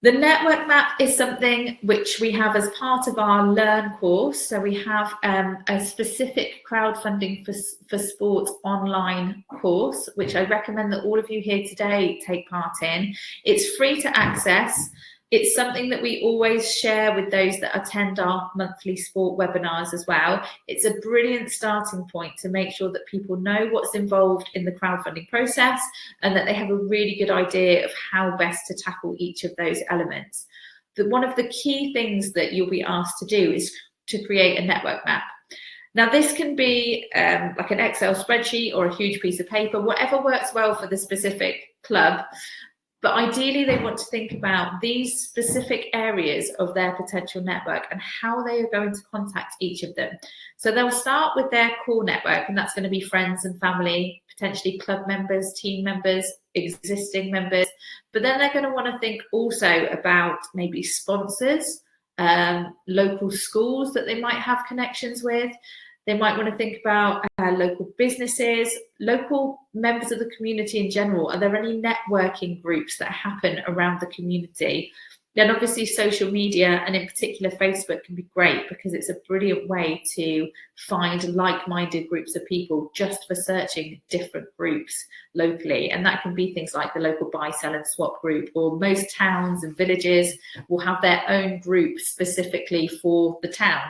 The network map is something which we have as part of our Learn course. So we have a specific crowdfunding for sport online course, which I recommend that all of you here today take part in. It's free to access. It's something that we always share with those that attend our monthly sport webinars as well. It's a brilliant starting point to make sure that people know what's involved in the crowdfunding process and that they have a really good idea of how best to tackle each of those elements. One of the key things that you'll be asked to do is to create a network map. Now, this can be like an Excel spreadsheet or a huge piece of paper, whatever works well for the specific club. But ideally, they want to think about these specific areas of their potential network and how they are going to contact each of them. So they'll start with their core network, and that's going to be friends and family, potentially club members, team members, existing members. But then they're going to want to think also about maybe sponsors, local schools that they might have connections with. They might want to think about local businesses, local members of the community in general. Are there any networking groups that happen around the community? Then obviously social media, and in particular Facebook, can be great because it's a brilliant way to find like-minded groups of people just for searching different groups locally. And that can be things like the local buy, sell and swap group, or most towns and villages will have their own group specifically for the town.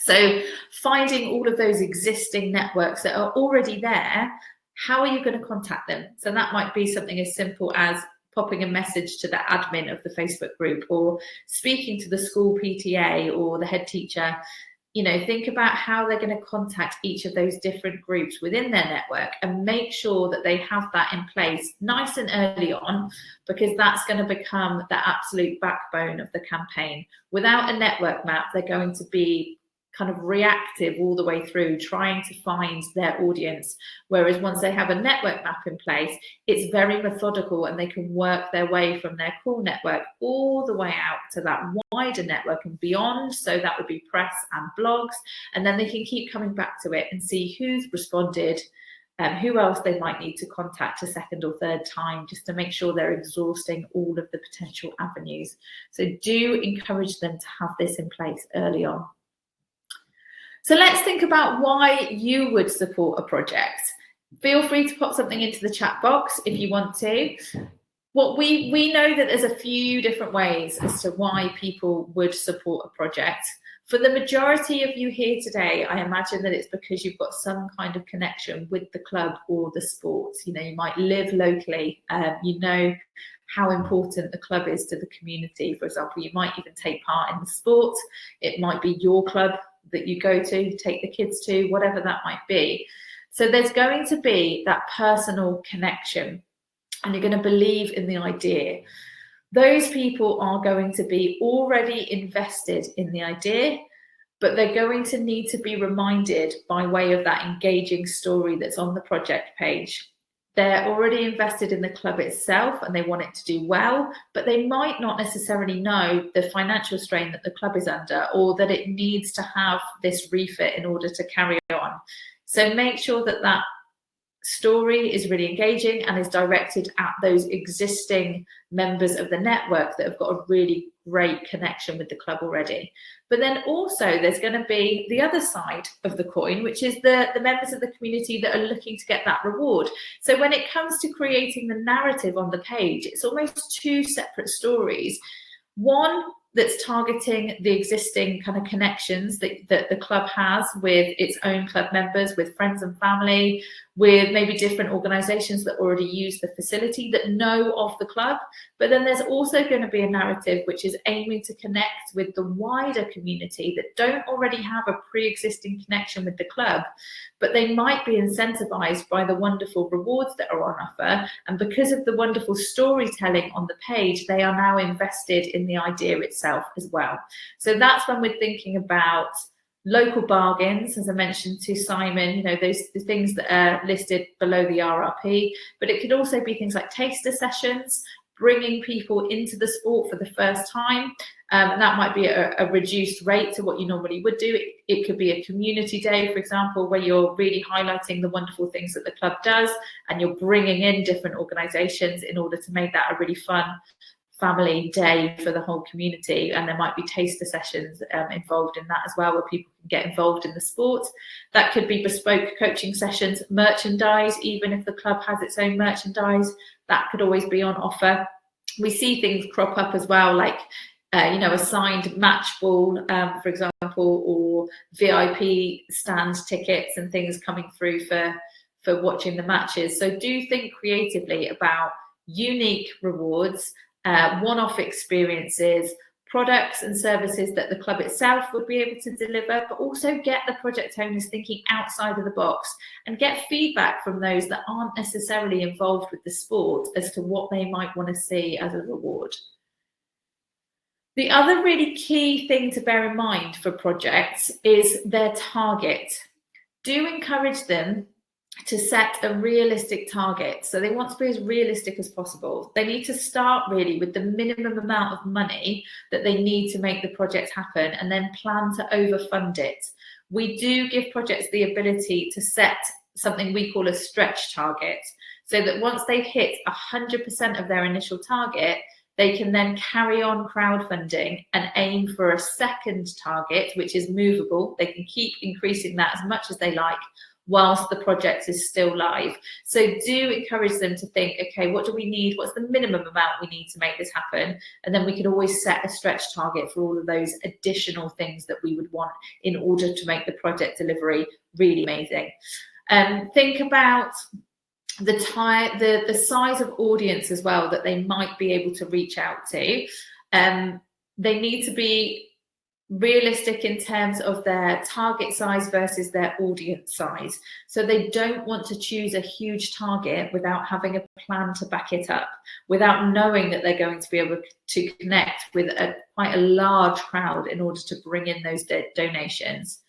So finding all of those existing networks that are already there, how are you going to contact them? So that might be something as simple as popping a message to the admin of the Facebook group, or speaking to the school PTA or the head teacher. You know, think about how they're going to contact each of those different groups within their network, and make sure that they have that in place nice and early on, because that's going to become the absolute backbone of the campaign. Without a network map, they're going to be kind of reactive all the way through, trying to find their audience. Whereas once they have a network map in place, it's very methodical, and they can work their way from their core network all the way out to that wider network and beyond. So that would be press and blogs. And then they can keep coming back to it and see who's responded, who else they might need to contact a second or third time, just to make sure they're exhausting all of the potential avenues. So do encourage them to have this in place early on. So let's think about why you would support a project. Feel free to pop something into the chat box if you want to. What we know that there's a few different ways as to why people would support a project. For the majority of you here today, I imagine that it's because you've got some kind of connection with the club or the sports. You know, you might live locally, you know how important the club is to the community. For example, you might even take part in the sport. It might be your club that you go to, take the kids to, whatever that might be. So there's going to be that personal connection, and you're going to believe in the idea. Those people are going to be already invested in the idea, but they're going to need to be reminded by way of that engaging story that's on the project page. They're already invested in the club itself and they want it to do well, but they might not necessarily know the financial strain that the club is under, or that it needs to have this refit in order to carry on. So make sure that that story is really engaging and is directed at those existing members of the network that have got a really great connection with the club already. But then also there's going to be the other side of the coin, which is the members of the community that are looking to get that reward. So when it comes to creating the narrative on the page, it's almost two separate stories. One that's targeting the existing kind of connections that the club has with its own club members, with friends and family, with maybe different organisations that already use the facility, that know of the club. But then there's also going to be a narrative which is aiming to connect with the wider community that don't already have a pre-existing connection with the club, but they might be incentivised by the wonderful rewards that are on offer. And because of the wonderful storytelling on the page, they are now invested in the idea itself as well. So that's when we're thinking about local bargains, as I mentioned to Simon, you know, the things that are listed below the RRP, but it could also be things like taster sessions, bringing people into the sport for the first time. And that might be a reduced rate to what you normally would do. It could be a community day, for example, where you're really highlighting the wonderful things that the club does, and you're bringing in different organisations in order to make that a really fun family day for the whole community. And there might be taster sessions involved in that as well, where people can get involved in the sport. That could be bespoke coaching sessions, merchandise. Even if the club has its own merchandise, that could always be on offer. We see things crop up as well, like you know, a signed match ball, for example, or VIP stand tickets and things coming through for watching the matches. So do think creatively about unique rewards, one-off experiences, products and services that the club itself would be able to deliver, but also get the project owners thinking outside of the box and get feedback from those that aren't necessarily involved with the sport as to what they might want to see as a reward. The other really key thing to bear in mind for projects is their target. Do encourage them to set a realistic target. So they want to be as realistic as possible. They need to start really with the minimum amount of money that they need to make the project happen and then plan to overfund it. We do give projects the ability to set something we call a stretch target, so that once they've hit 100% of their initial target, they can then carry on crowdfunding and aim for a second target, which is movable. They can keep increasing that as much as they like whilst the project is still live. So do encourage them to think, okay, what do we need? What's the minimum amount we need to make this happen? And then we can always set a stretch target for all of those additional things that we would want in order to make the project delivery really amazing. Think about the size of audience as well that they might be able to reach out to. They need to be realistic in terms of their target size versus their audience size. So they don't want to choose a huge target without having a plan to back it up, without knowing that they're going to be able to connect with quite a large crowd in order to bring in those donations.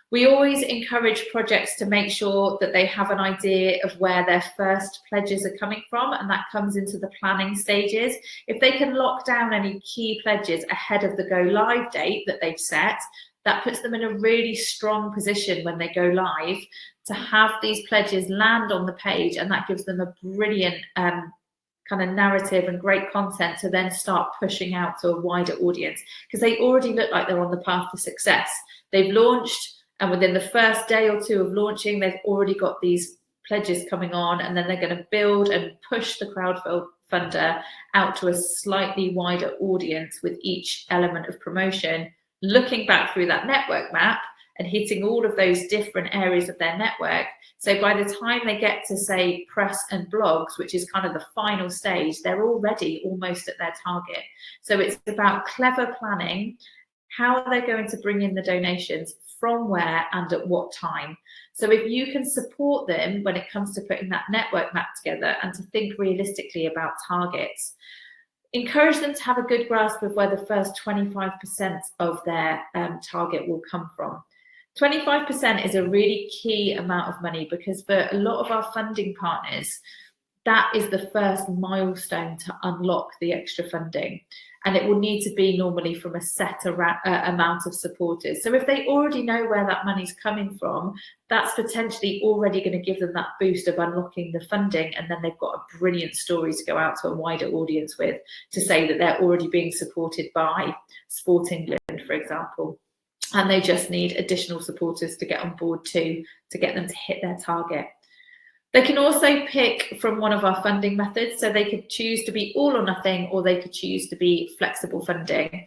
We always encourage projects to make sure that they have an idea of where their first pledges are coming from, and that comes into the planning stages. If they can lock down any key pledges ahead of the go live date that they've set, that puts them in a really strong position when they go live to have these pledges land on the page, and that gives them a brilliant kind of narrative and great content to then start pushing out to a wider audience, because they already look like they're on the path to success. They've launched, and within the first day or two of launching, they've already got these pledges coming on, and then they're going to build and push the crowdfunder out to a slightly wider audience with each element of promotion, looking back through that network map and hitting all of those different areas of their network. So by the time they get to, say, press and blogs, which is kind of the final stage, they're already almost at their target. So it's about clever planning, how they're going to bring in the donations, from where and at what time. So if you can support them when it comes to putting that network map together and to think realistically about targets, encourage them to have a good grasp of where the first 25% of their target will come from. 25% is a really key amount of money, because for a lot of our funding partners, that is the first milestone to unlock the extra funding. And it will need to be normally from a set amount of supporters. So if they already know where that money's coming from, that's potentially already going to give them that boost of unlocking the funding. And then they've got a brilliant story to go out to a wider audience with, to say that they're already being supported by Sport England, for example. And they just need additional supporters to get on board too, to get them to hit their target. They can also pick from one of our funding methods. So they could choose to be all or nothing, or they could choose to be flexible funding.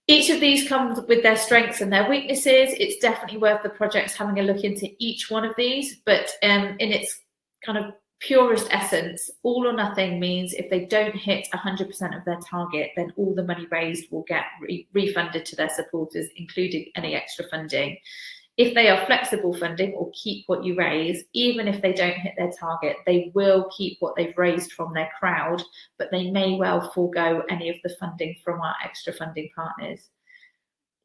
Each of these comes with their strengths and their weaknesses. It's definitely worth the projects having a look into each one of these, but in its kind of purest essence, all or nothing means if they don't hit 100% of their target, then all the money raised will get refunded to their supporters, including any extra funding. If they are flexible funding, or keep what you raise, even if they don't hit their target, they will keep what they've raised from their crowd, but they may well forego any of the funding from our extra funding partners.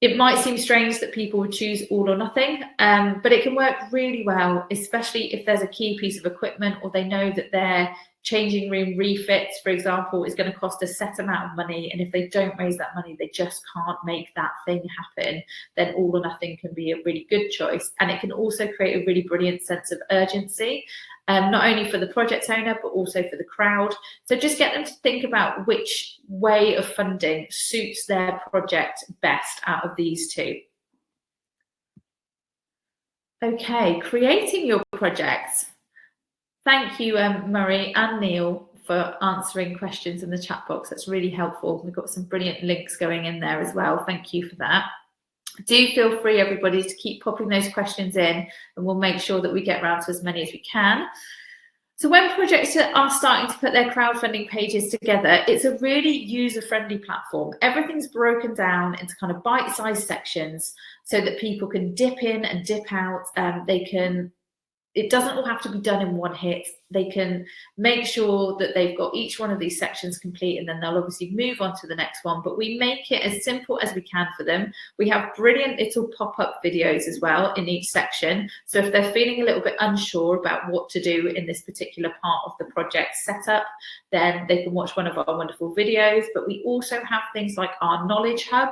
It might seem strange that people would choose all or nothing, but it can work really well, especially if there's a key piece of equipment, or they know that their changing room refits, for example, is going to cost a set amount of money. And if they don't raise that money, they just can't make that thing happen. Then all or nothing can be a really good choice. And it can also create a really brilliant sense of urgency, not only for the project owner, but also for the crowd. So just get them to think about which way of funding suits their project best out of these two. Okay, creating your project. Thank you, Murray and Neil, for answering questions in the chat box. That's really helpful. We've got some brilliant links going in there as well. Thank you for that. Do feel free, everybody, to keep popping those questions in, and we'll make sure that we get around to as many as we can. So when projects are starting to put their crowdfunding pages together, it's a really user-friendly platform. Everything's broken down into kind of bite-sized sections so that people can dip in and dip out. It doesn't all have to be done in one hit. They can make sure that they've got each one of these sections complete, and then they'll obviously move on to the next one. But we make it as simple as we can for them. We have brilliant little pop-up videos as well in each section. So if they're feeling a little bit unsure about what to do in this particular part of the project setup, then they can watch one of our wonderful videos. But we also have things like our Knowledge Hub,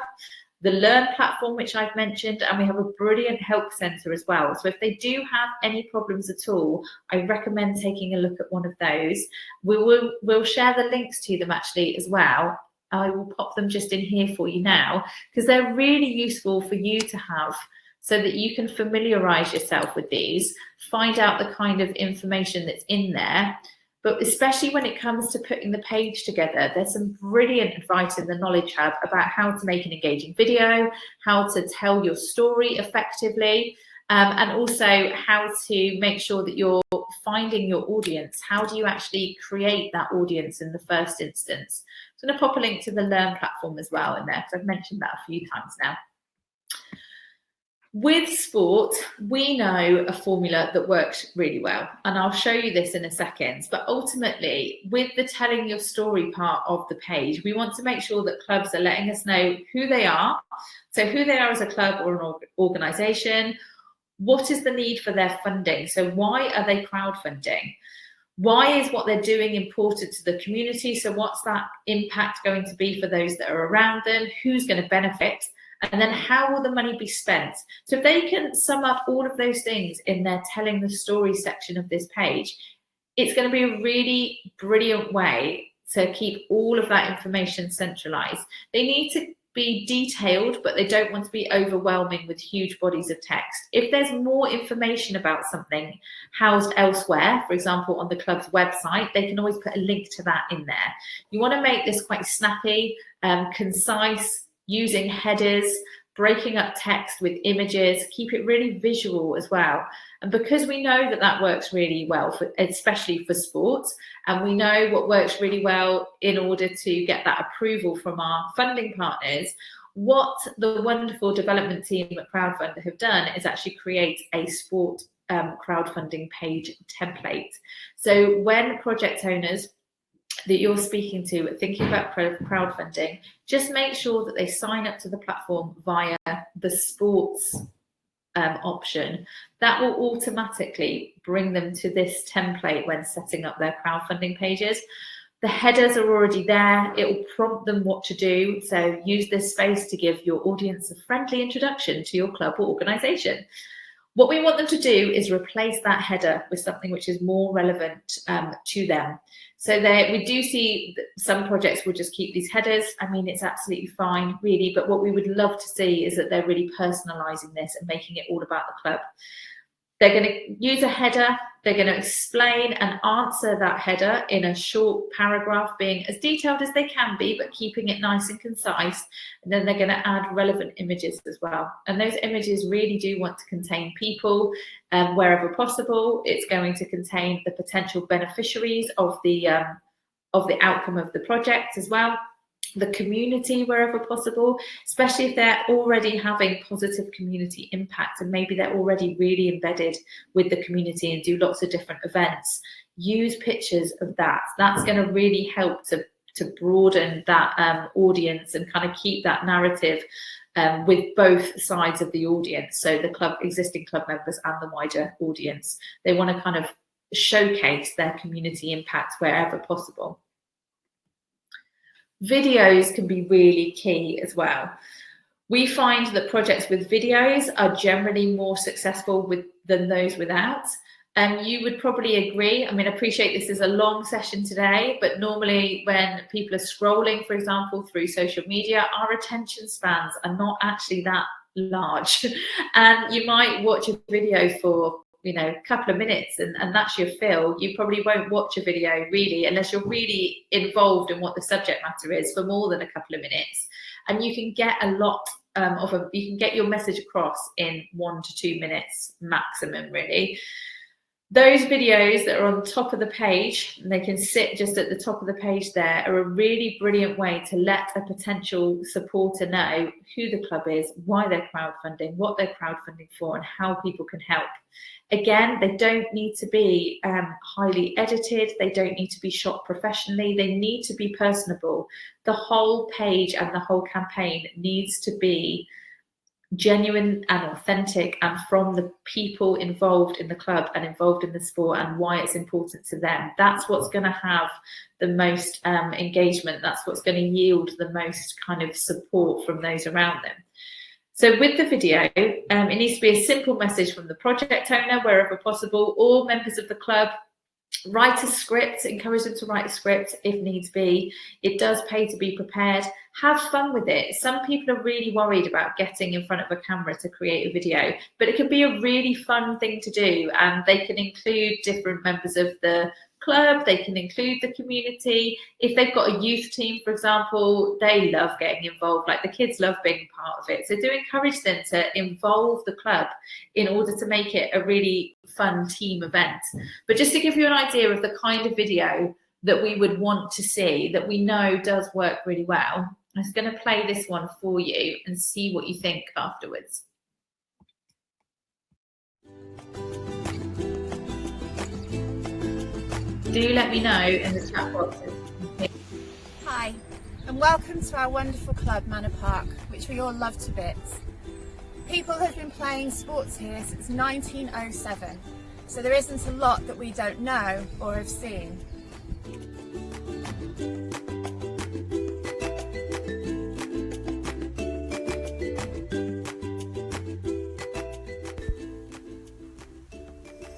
the Learn platform, which I've mentioned, and we have a brilliant help centre as well. So if they do have any problems at all, I recommend taking a look at one of those. We'll share the links to them actually as well. I will pop them just in here for you now, because they're really useful for you to have so that you can familiarise yourself with these, find out the kind of information that's in there. But especially when it comes to putting the page together, there's some brilliant advice in the Knowledge Hub about how to make an engaging video, how to tell your story effectively, and also how to make sure that you're finding your audience. How do you actually create that audience in the first instance? So I'm going to pop a link to the Learn platform as well in there, because I've mentioned that a few times now. With sport, we know a formula that works really well, and I'll show you this in a second. But ultimately, with the telling your story part of the page, we want to make sure that clubs are letting us know who they are. So who they are as a club or an organisation, what is the need for their funding? So why are they crowdfunding? Why is what they're doing important to the community? So what's that impact going to be for those that are around them? Who's going to benefit? And then how will the money be spent? So if they can sum up all of those things in their telling the story section of this page, it's going to be a really brilliant way to keep all of that information centralized. They need to be detailed, but they don't want to be overwhelming with huge bodies of text. If there's more information about something housed elsewhere, for example, on the club's website, they can always put a link to that in there. You want to make this quite snappy, concise, using headers, breaking up text with images, keep it really visual as well. And because we know that that works really well, especially for sports, and we know what works really well in order to get that approval from our funding partners, what the wonderful development team at Crowdfunder have done is actually create a sport crowdfunding page template. So when project owners that you're speaking to are thinking about crowdfunding, just make sure that they sign up to the platform via the sports option. That will automatically bring them to this template when setting up their crowdfunding pages. The headers are already there. It will prompt them what to do. So use this space to give your audience a friendly introduction to your club or organisation. What we want them to do is replace that header with something which is more relevant to them. So we do see that some projects will just keep these headers. I mean, it's absolutely fine, really. But what we would love to see is that they're really personalising this and making it all about the club. They're going to use a header. They're going to explain and answer that header in a short paragraph, being as detailed as they can be, but keeping it nice and concise. And then they're going to add relevant images as well. And those images really do want to contain people wherever possible. It's going to contain the potential beneficiaries of the outcome of the project as well. The community wherever possible, especially if they're already having positive community impact and maybe they're already really embedded with the community and do lots of different events. Use pictures of that. That's going to really help to broaden that audience and kind of keep that narrative with both sides of the audience. So the existing club members and the wider audience. They want to kind of showcase their community impact wherever possible. Videos can be really key as well. We find that projects with videos are generally more successful than those without. And you would probably agree. I mean, I appreciate this is a long session today, but normally when people are scrolling, for example, through social media, our attention spans are not actually that large. And you might watch a video for a couple of minutes and that's your fill. You probably won't watch a video really unless you're really involved in what the subject matter is for more than a couple of minutes. And you can get a lot you can get your message across in 1 to 2 minutes maximum, really. Those videos that are on the top of the page, and they can sit just at the top of the page there, are a really brilliant way to let a potential supporter know who the club is, why they're crowdfunding, what they're crowdfunding for, and how people can help. Again, they don't need to be highly edited. They don't need to be shot professionally. They need to be personable. The whole page and the whole campaign needs to be genuine and authentic, and from the people involved in the club and involved in the sport and why it's important to them. That's what's going to have the most engagement. That's what's going to yield the most kind of support from those around them. So with the video, it needs to be a simple message from the project owner wherever possible, or members of the club. Write a script, encourage them to write a script if needs be. It does pay to be prepared. Have fun with it. Some people are really worried about getting in front of a camera to create a video, but it can be a really fun thing to do, and they can include different members of the club, they can include the community. If they've got a youth team, for example, they love getting involved, like the kids love being part of it. So do encourage them to involve the club in order to make it a really fun team event. But just to give you an idea of the kind of video that we would want to see, that we know does work really well, I'm just going to play this one for you and see what you think afterwards. Do let me know in the chat box. Hi, and welcome to our wonderful club, Manor Park, which we all love to bits. People have been playing sports here since 1907, so there isn't a lot that we don't know or have seen.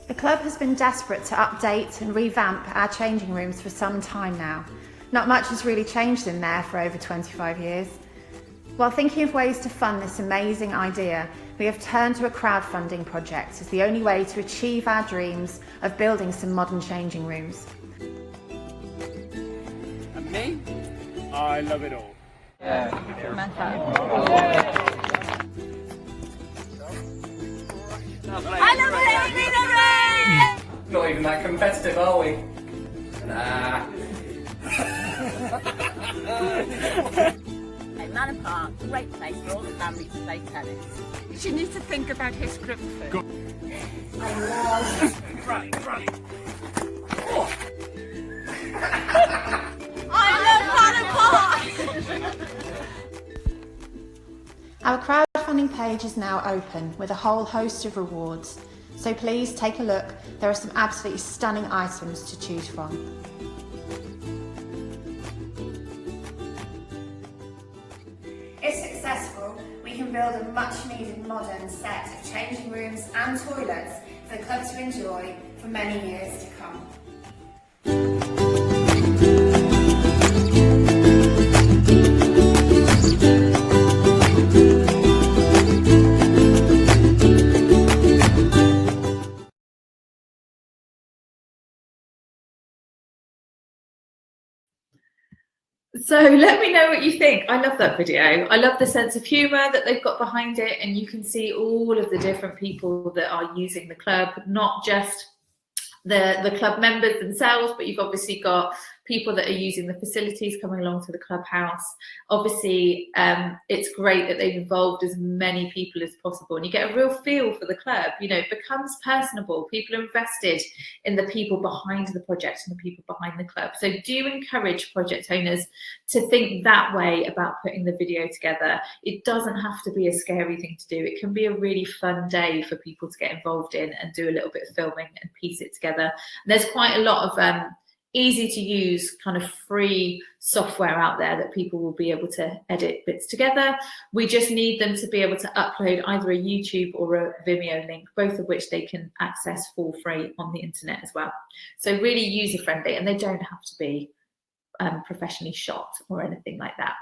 The club has been desperate to update and revamp our changing rooms for some time now. Not much has really changed in there for over 25 years. While thinking of ways to fund this amazing idea, we have turned to a crowdfunding project as the only way to achieve our dreams of building some modern changing rooms. And me? I love it all. Not even that competitive, are we? Nah. Manor Park, great place for all the families to play tennis. You need to think about his script first. I love Manor Park! Our crowdfunding page is now open with a whole host of rewards. So please take a look. There are some absolutely stunning items to choose from. If successful, we can build a much needed modern set of changing rooms and toilets for the club to enjoy for many years to come. So let me know what you think. I love that video. I love the sense of humour that they've got behind it, and you can see all of the different people that are using the club, not just the club members themselves, but you've obviously got people that are using the facilities coming along to the clubhouse. Obviously, it's great that they've involved as many people as possible, and you get a real feel for the club. You know, it becomes personable. People are invested in the people behind the project and the people behind the club. So do encourage project owners to think that way about putting the video together. It doesn't have to be a scary thing to do. It can be a really fun day for people to get involved in and do a little bit of filming and piece it together. And there's quite a lot of easy to use kind of free software out there that people will be able to edit bits together. We just need them to be able to upload either a YouTube or a Vimeo link, both of which they can access for free on the internet as well. So really user friendly, and they don't have to be professionally shot or anything like that.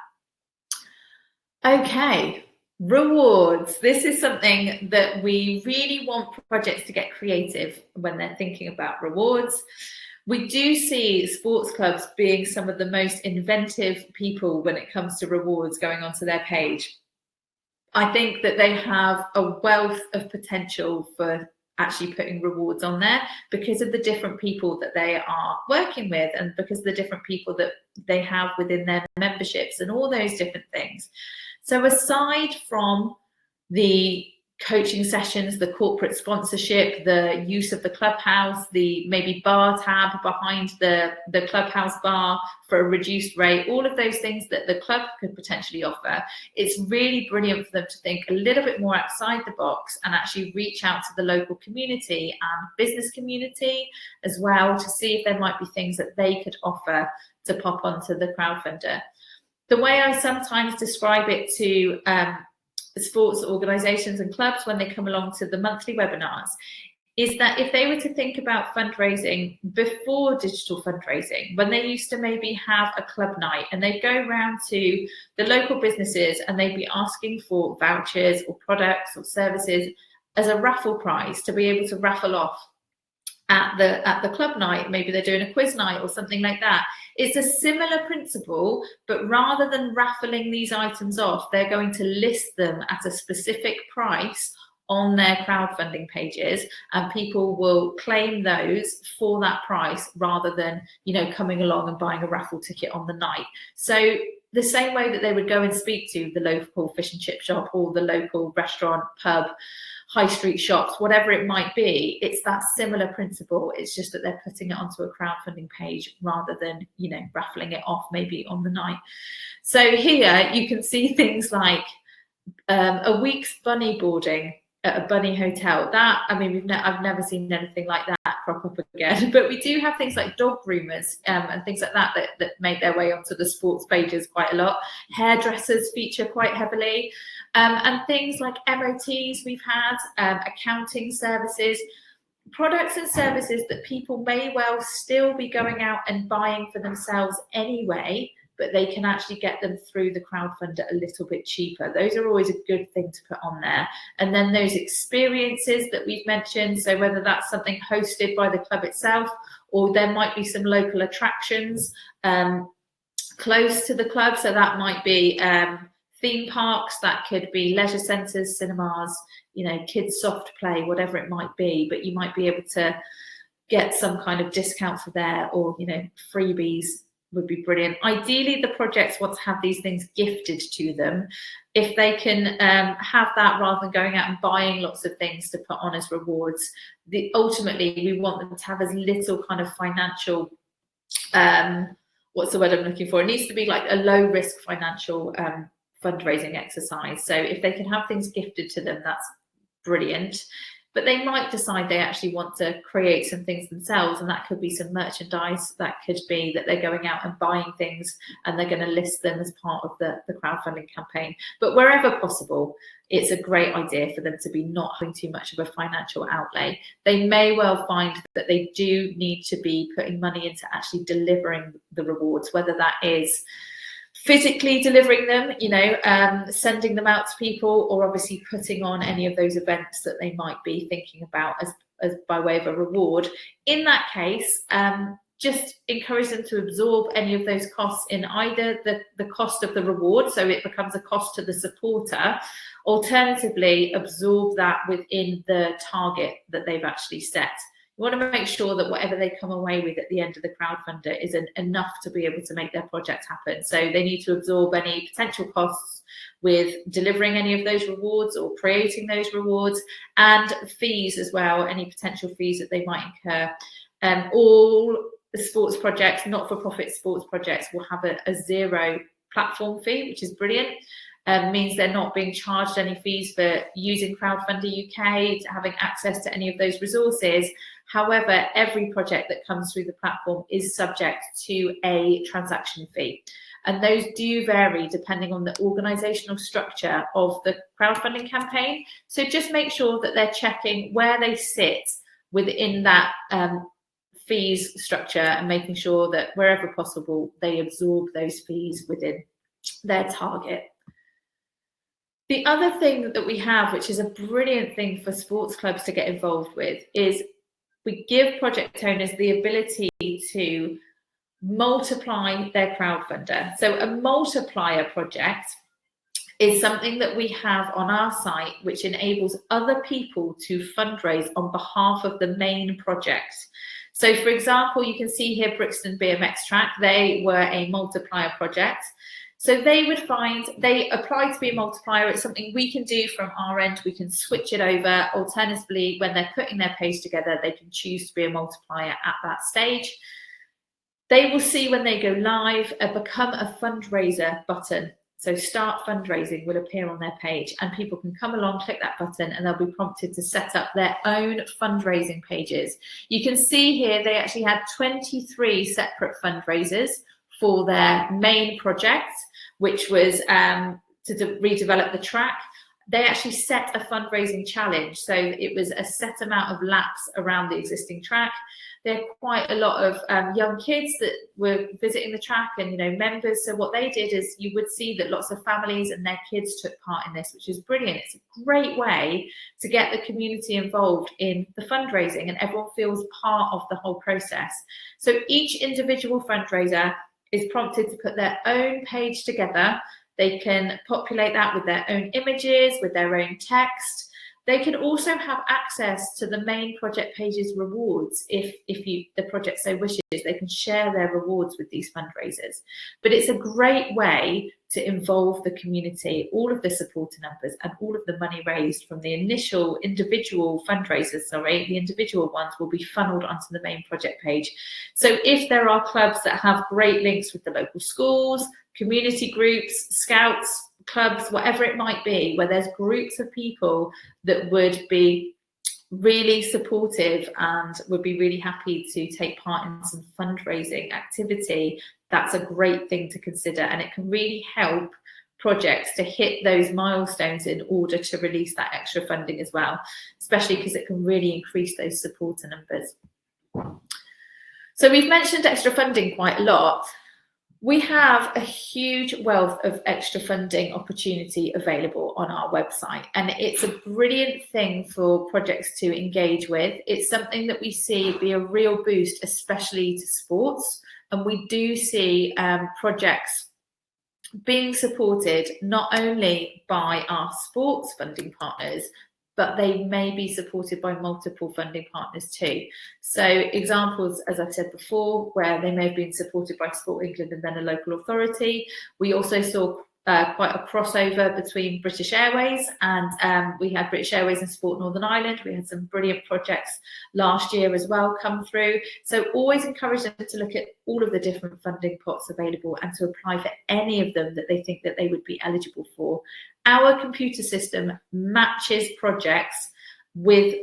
Okay, rewards. This is something that we really want projects to get creative when they're thinking about rewards. We do see sports clubs being some of the most inventive people when it comes to rewards going onto their page. I think that they have a wealth of potential for actually putting rewards on there because of the different people that they are working with and because of the different people that they have within their memberships and all those different things. So aside from the coaching sessions, the corporate sponsorship, the use of the clubhouse, the maybe bar tab behind the clubhouse bar for a reduced rate, all of those things that the club could potentially offer, it's really brilliant for them to think a little bit more outside the box and actually reach out to the local community and business community as well to see if there might be things that they could offer to pop onto the Crowdfunder. The way I sometimes describe it to sports organisations and clubs when they come along to the monthly webinars is that if they were to think about fundraising before digital fundraising, when they used to maybe have a club night and they'd go around to the local businesses and they'd be asking for vouchers or products or services as a raffle prize to be able to raffle off at the club night, maybe they're doing a quiz night or something like that. It's a similar principle, but rather than raffling these items off, they're going to list them at a specific price on their crowdfunding pages, and people will claim those for that price rather than, you know, coming along and buying a raffle ticket on the night. So the same way that they would go and speak to the local fish and chip shop or the local restaurant, pub, high street shops, whatever it might be, it's that similar principle. It's just that they're putting it onto a crowdfunding page rather than, you know, raffling it off maybe on the night. So here you can see things like a week's bunny boarding at a bunny hotel. That, I mean, I've never seen anything like that crop up again. But we do have things like dog groomers and things like that make their way onto the sports pages quite a lot. Hairdressers feature quite heavily. And things like MOTs we've had, accounting services, products and services that people may well still be going out and buying for themselves anyway, but they can actually get them through the Crowdfunder a little bit cheaper. Those are always a good thing to put on there. And then those experiences that we've mentioned, so whether that's something hosted by the club itself, or there might be some local attractions close to the club. So that might be theme parks, that could be leisure centres, cinemas, you know, kids soft play, whatever it might be, but you might be able to get some kind of discount for there, or, you know, freebies would be brilliant. Ideally, the projects want to have these things gifted to them. If they can have that rather than going out and buying lots of things to put on as rewards, ultimately we want them to have as little kind of financial, what's the word I'm looking for? It needs to be like a low risk financial fundraising exercise. So if they can have things gifted to them, that's brilliant. But they might decide they actually want to create some things themselves, and that could be some merchandise, that could be that they're going out and buying things and they're going to list them as part of the crowdfunding campaign. But wherever possible, it's a great idea for them to be not having too much of a financial outlay. They may well find that they do need to be putting money into actually delivering the rewards, whether that is physically delivering them, you know, sending them out to people, or obviously putting on any of those events that they might be thinking about as by way of a reward. In that case, just encourage them to absorb any of those costs in either the cost of the reward, so it becomes a cost to the supporter, alternatively absorb that within the target that they've actually set. You want to make sure that whatever they come away with at the end of the crowdfunder is enough to be able to make their project happen. So they need to absorb any potential costs with delivering any of those rewards or creating those rewards, and fees as well, any potential fees that they might incur. All the sports projects, not-for-profit sports projects, will have a zero platform fee, which is brilliant. Means they're not being charged any fees for using Crowdfunder UK, having access to any of those resources. However, every project that comes through the platform is subject to a transaction fee. And those do vary depending on the organisational structure of the crowdfunding campaign. So just make sure that they're checking where they sit within that fees structure, and making sure that wherever possible, they absorb those fees within their target. The other thing that we have, which is a brilliant thing for sports clubs to get involved with, is we give project owners the ability to multiply their crowdfunder. So a multiplier project is something that we have on our site, which enables other people to fundraise on behalf of the main project. So for example, you can see here Brixton BMX Track, they were a multiplier project. So they applied to be a multiplier. It's something we can do from our end. We can switch it over. Alternatively, when they're putting their page together, they can choose to be a multiplier at that stage. They will see when they go live a become a fundraiser button. So start fundraising will appear on their page, and people can come along, click that button, and they'll be prompted to set up their own fundraising pages. You can see here they actually had 23 separate fundraisers for their main project, which was to redevelop the track. They actually set a fundraising challenge. So it was a set amount of laps around the existing track. There are quite a lot of young kids that were visiting the track and, members. So what they did is you would see that lots of families and their kids took part in this, which is brilliant. It's a great way to get the community involved in the fundraising, and everyone feels part of the whole process. So each individual fundraiser is prompted to put their own page together. They can populate that with their own images, with their own text. They can also have access to the main project page's rewards. If the project so wishes, they can share their rewards with these fundraisers. But it's a great way to involve the community. All of the supporter numbers and all of the money raised from the initial individual fundraisers, the individual ones will be funneled onto the main project page. So if there are clubs that have great links with the local schools, community groups, scouts, clubs, whatever it might be, where there's groups of people that would be really supportive and would be really happy to take part in some fundraising activity, that's a great thing to consider, and it can really help projects to hit those milestones in order to release that extra funding as well, especially because it can really increase those supporter numbers. So we've mentioned extra funding quite a lot. We have a huge wealth of extra funding opportunity available on our website, and it's a brilliant thing for projects to engage with. It's something that we see be a real boost, especially to sports, and we do see projects being supported not only by our sports funding partners, but they may be supported by multiple funding partners too. So examples, as I've said before, where they may have been supported by Sport England and then a local authority. We also saw quite a crossover between British Airways, and we had British Airways and Sport Northern Ireland. We had some brilliant projects last year as well come through. So always encourage them to look at all of the different funding pots available and to apply for any of them that they think that they would be eligible for. Our computer system matches projects with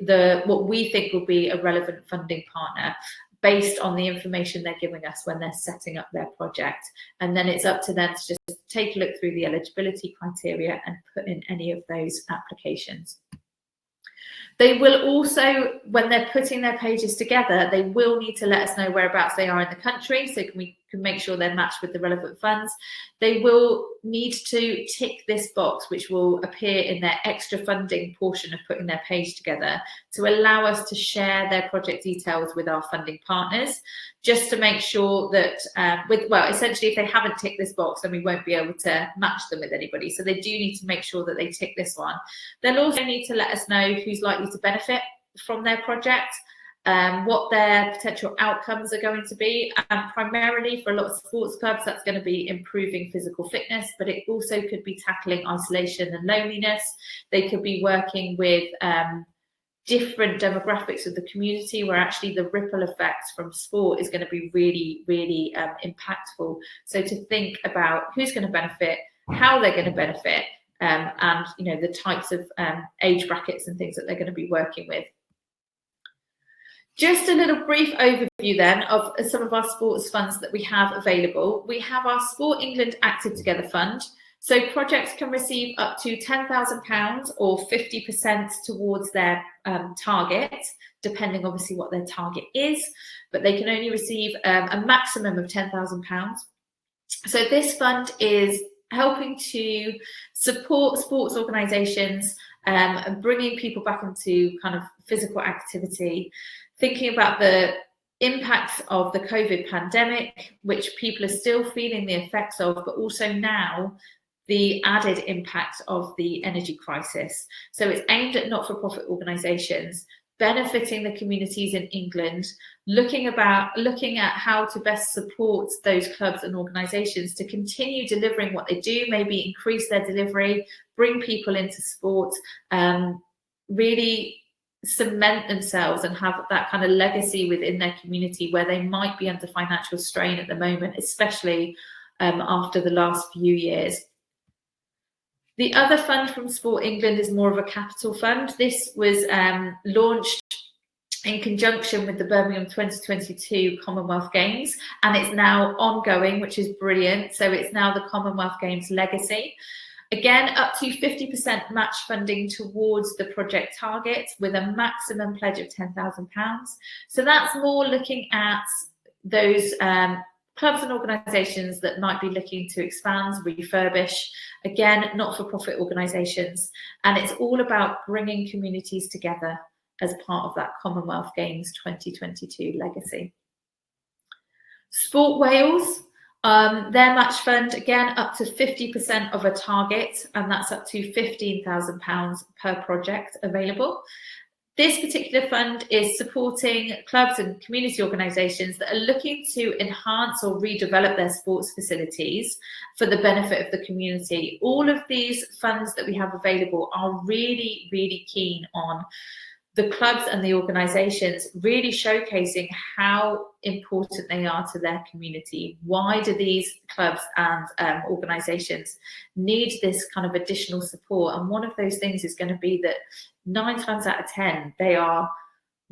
what we think will be a relevant funding partner based on the information they're giving us when they're setting up their project. And then it's up to them to just take a look through the eligibility criteria and put in any of those applications. They will also, when they're putting their pages together, they will need to let us know whereabouts they are in the country, so we can make sure they're matched with the relevant funds. They will need to tick this box, which will appear in their extra funding portion of putting their page together, to allow us to share their project details with our funding partners, just to make sure that, essentially if they haven't ticked this box, then we won't be able to match them with anybody. So they do need to make sure that they tick this one. They'll also need to let us know who's likely to benefit from their project, what their potential outcomes are going to be. And primarily for a lot of sports clubs, that's going to be improving physical fitness, but it also could be tackling isolation and loneliness. They could be working with different demographics of the community, where actually the ripple effects from sport is going to be really, really impactful. So to think about who's going to benefit, how they're going to benefit, and the types of age brackets and things that they're going to be working with. Just a little brief overview then of some of our sports funds that we have available. We have our Sport England Active Together Fund. So projects can receive up to £10,000 or 50% towards their target, depending obviously what their target is, but they can only receive a maximum of £10,000. So this fund is helping to support sports organisations and bringing people back into kind of physical activity, thinking about the impacts of the COVID pandemic, which people are still feeling the effects of, but also now the added impact of the energy crisis. So it's aimed at not-for-profit organisations benefiting the communities in England, looking at how to best support those clubs and organisations to continue delivering what they do, maybe increase their delivery, bring people into sport, really cement themselves and have that kind of legacy within their community where they might be under financial strain at the moment, especially after the last few years. The other fund from Sport England is more of a capital fund. This was launched in conjunction with the Birmingham 2022 Commonwealth Games, and it's now ongoing, which is brilliant. So it's now the Commonwealth Games legacy. Again, up to 50% match funding towards the project target with a maximum pledge of £10,000. So that's more looking at those clubs and organisations that might be looking to expand, refurbish, again, not-for-profit organisations. And it's all about bringing communities together as part of that Commonwealth Games 2022 legacy. Sport Wales, their match fund, again, up to 50% of a target, and that's up to £15,000 per project available. This particular fund is supporting clubs and community organisations that are looking to enhance or redevelop their sports facilities for the benefit of the community. All of these funds that we have available are really, really keen on the clubs and the organisations really showcasing how important they are to their community. Why do these clubs and organisations need this kind of additional support? And one of those things is going to be that 9 times out of 10, they are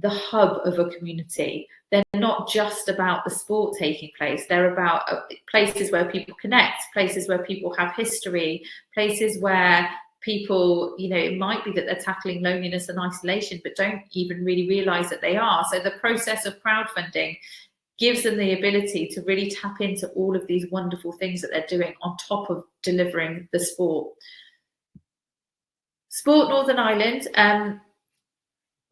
the hub of a community. They're not just about the sport taking place. They're about places where people connect, places where people have history, places where people, you know, it might be that they're tackling loneliness and isolation, but don't even really realise that they are. So the process of crowdfunding gives them the ability to really tap into all of these wonderful things that they're doing on top of delivering the sport. Sport Northern Ireland,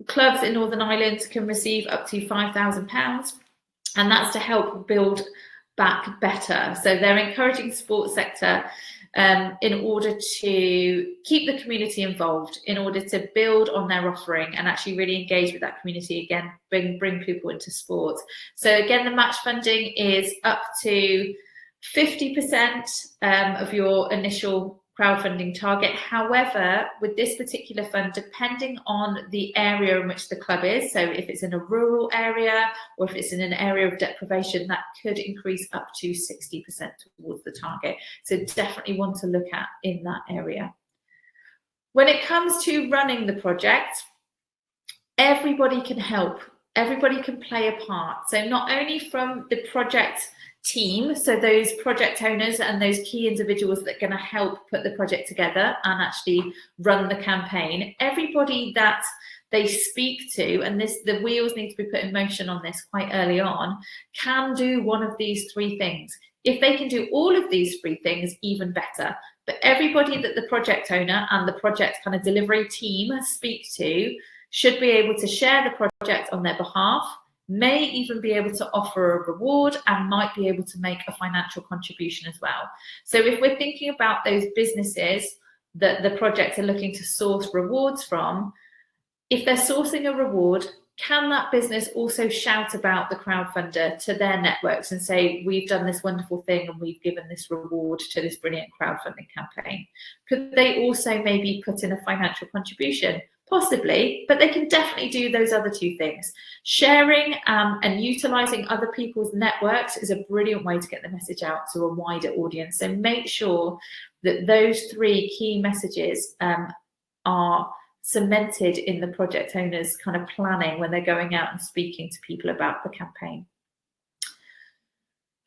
clubs in Northern Ireland can receive up to £5,000, and that's to help build back better. So they're encouraging the sports sector in order to keep the community involved, in order to build on their offering and actually really engage with that community again, bring people into sport. So again, the match funding is up to 50% of your initial crowdfunding target. However, with this particular fund, depending on the area in which the club is, so if it's in a rural area or if it's in an area of deprivation, that could increase up to 60% towards the target. So definitely one to look at in that area. When it comes to running the project, everybody can help. Everybody can play a part. So not only from the project team, so those project owners and those key individuals that are going to help put the project together and actually run the campaign, everybody that they speak to, and the wheels need to be put in motion on this quite early on, can do one of these 3 things. If they can do all of these 3 things, even better. But everybody that the project owner and the project kind of delivery team speak to should be able to share the project on their behalf, may even be able to offer a reward, and might be able to make a financial contribution as well. So if we're thinking about those businesses that the projects are looking to source rewards from, if they're sourcing a reward, can that business also shout about the crowdfunder to their networks and say, we've done this wonderful thing and we've given this reward to this brilliant crowdfunding campaign? Could they also maybe put in a financial contribution? Possibly, but they can definitely do those other 2 things. Sharing and utilising other people's networks is a brilliant way to get the message out to a wider audience. So make sure that those 3 key messages are cemented in the project owner's kind of planning when they're going out and speaking to people about the campaign.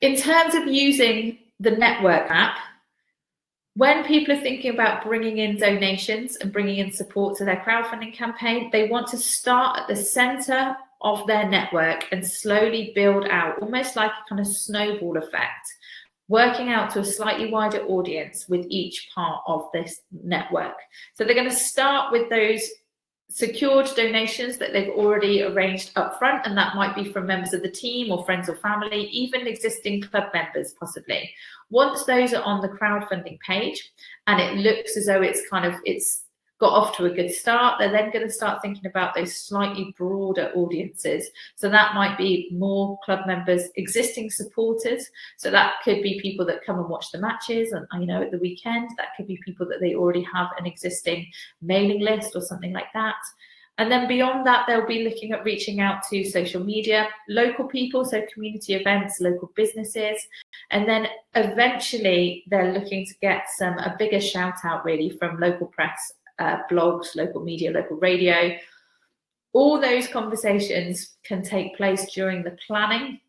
In terms of using the network app, when people are thinking about bringing in donations and bringing in support to their crowdfunding campaign, they want to start at the centre of their network and slowly build out, almost like a kind of snowball effect, working out to a slightly wider audience with each part of this network. So they're going to start with those secured donations that they've already arranged up front, and that might be from members of the team or friends or family, even existing club members possibly. Once those are on the crowdfunding page and it looks as though it's got off to a good start, they're then going to start thinking about those slightly broader audiences. So that might be more club members, existing supporters. So that could be people that come and watch the matches and, at the weekend. That could be people that they already have an existing mailing list or something like that. And then beyond that, they'll be looking at reaching out to social media, local people, so community events, local businesses. And then eventually they're looking to get a bigger shout out really from local press, blogs, local media, local radio. All those conversations can take place during the planning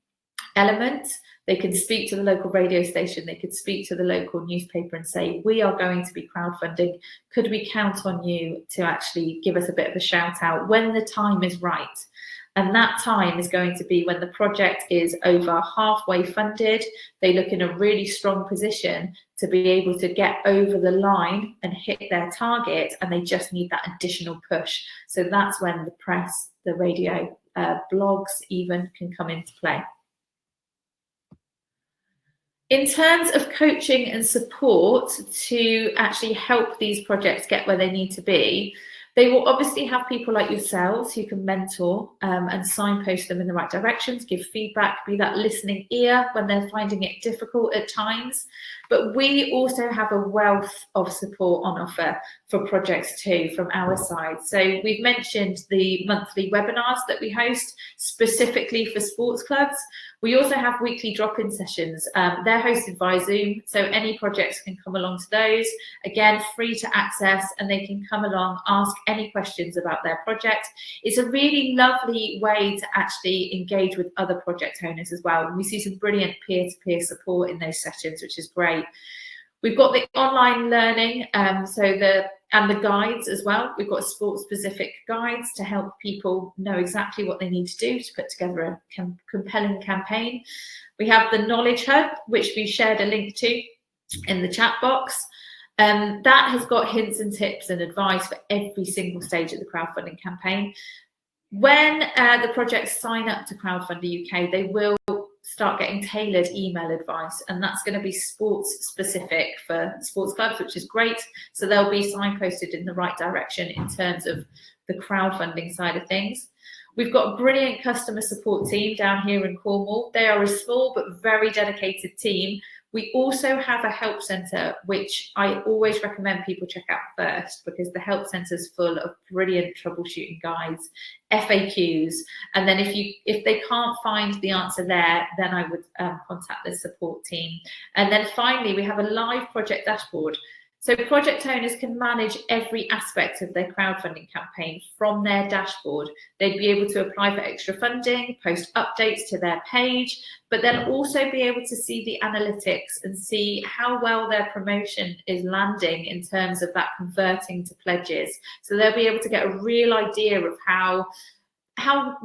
element. They can speak to the local radio station, they could speak to the local newspaper and say, we are going to be crowdfunding. Could we count on you to actually give us a bit of a shout out when the time is right? And that time is going to be when the project is over halfway funded. They look in a really strong position to be able to get over the line and hit their target, and they just need that additional push. So that's when the press, the radio, blogs even can come into play. In terms of coaching and support to actually help these projects get where they need to be, they will obviously have people like yourselves who can mentor and signpost them in the right directions, give feedback, be that listening ear when they're finding it difficult at times. But we also have a wealth of support on offer for projects too from our side. So we've mentioned the monthly webinars that we host specifically for sports clubs. We also have weekly drop-in sessions. They're hosted by Zoom, so any projects can come along to those. Again, free to access, and they can come along, ask any questions about their project. It's a really lovely way to actually engage with other project owners as well. And we see some brilliant peer-to-peer support in those sessions, which is great. We've got the online learning, and the guides as well. We've got sport-specific guides to help people know exactly what they need to do to put together a compelling campaign. We have the Knowledge Hub, which we shared a link to in the chat box. That has got hints and tips and advice for every single stage of the crowdfunding campaign. When the projects sign up to Crowdfunder UK, they will start getting tailored email advice, and that's going to be sports specific for sports clubs, which is great. So they'll be signposted in the right direction in terms of the crowdfunding side of things. We've got a brilliant customer support team down here in Cornwall. They are a small but very dedicated team. We also have a help centre, which I always recommend people check out first, because the help centre is full of brilliant troubleshooting guides, FAQs, and then if they can't find the answer there, then I would contact the support team. And then finally, we have a live project dashboard. So project owners can manage every aspect of their crowdfunding campaign from their dashboard. They'd be able to apply for extra funding, post updates to their page, but then also be able to see the analytics and see how well their promotion is landing in terms of that converting to pledges. So they'll be able to get a real idea of how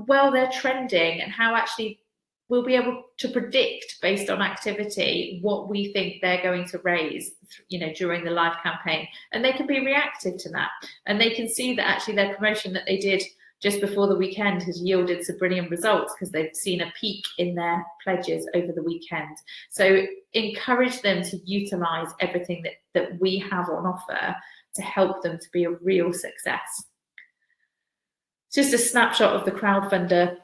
well they're trending, and how actually we'll be able to predict based on activity what we think they're going to raise, during the live campaign. And they can be reactive to that. And they can see that actually their promotion that they did just before the weekend has yielded some brilliant results, because they've seen a peak in their pledges over the weekend. So encourage them to utilize everything that we have on offer to help them to be a real success. Just a snapshot of the Crowdfunder,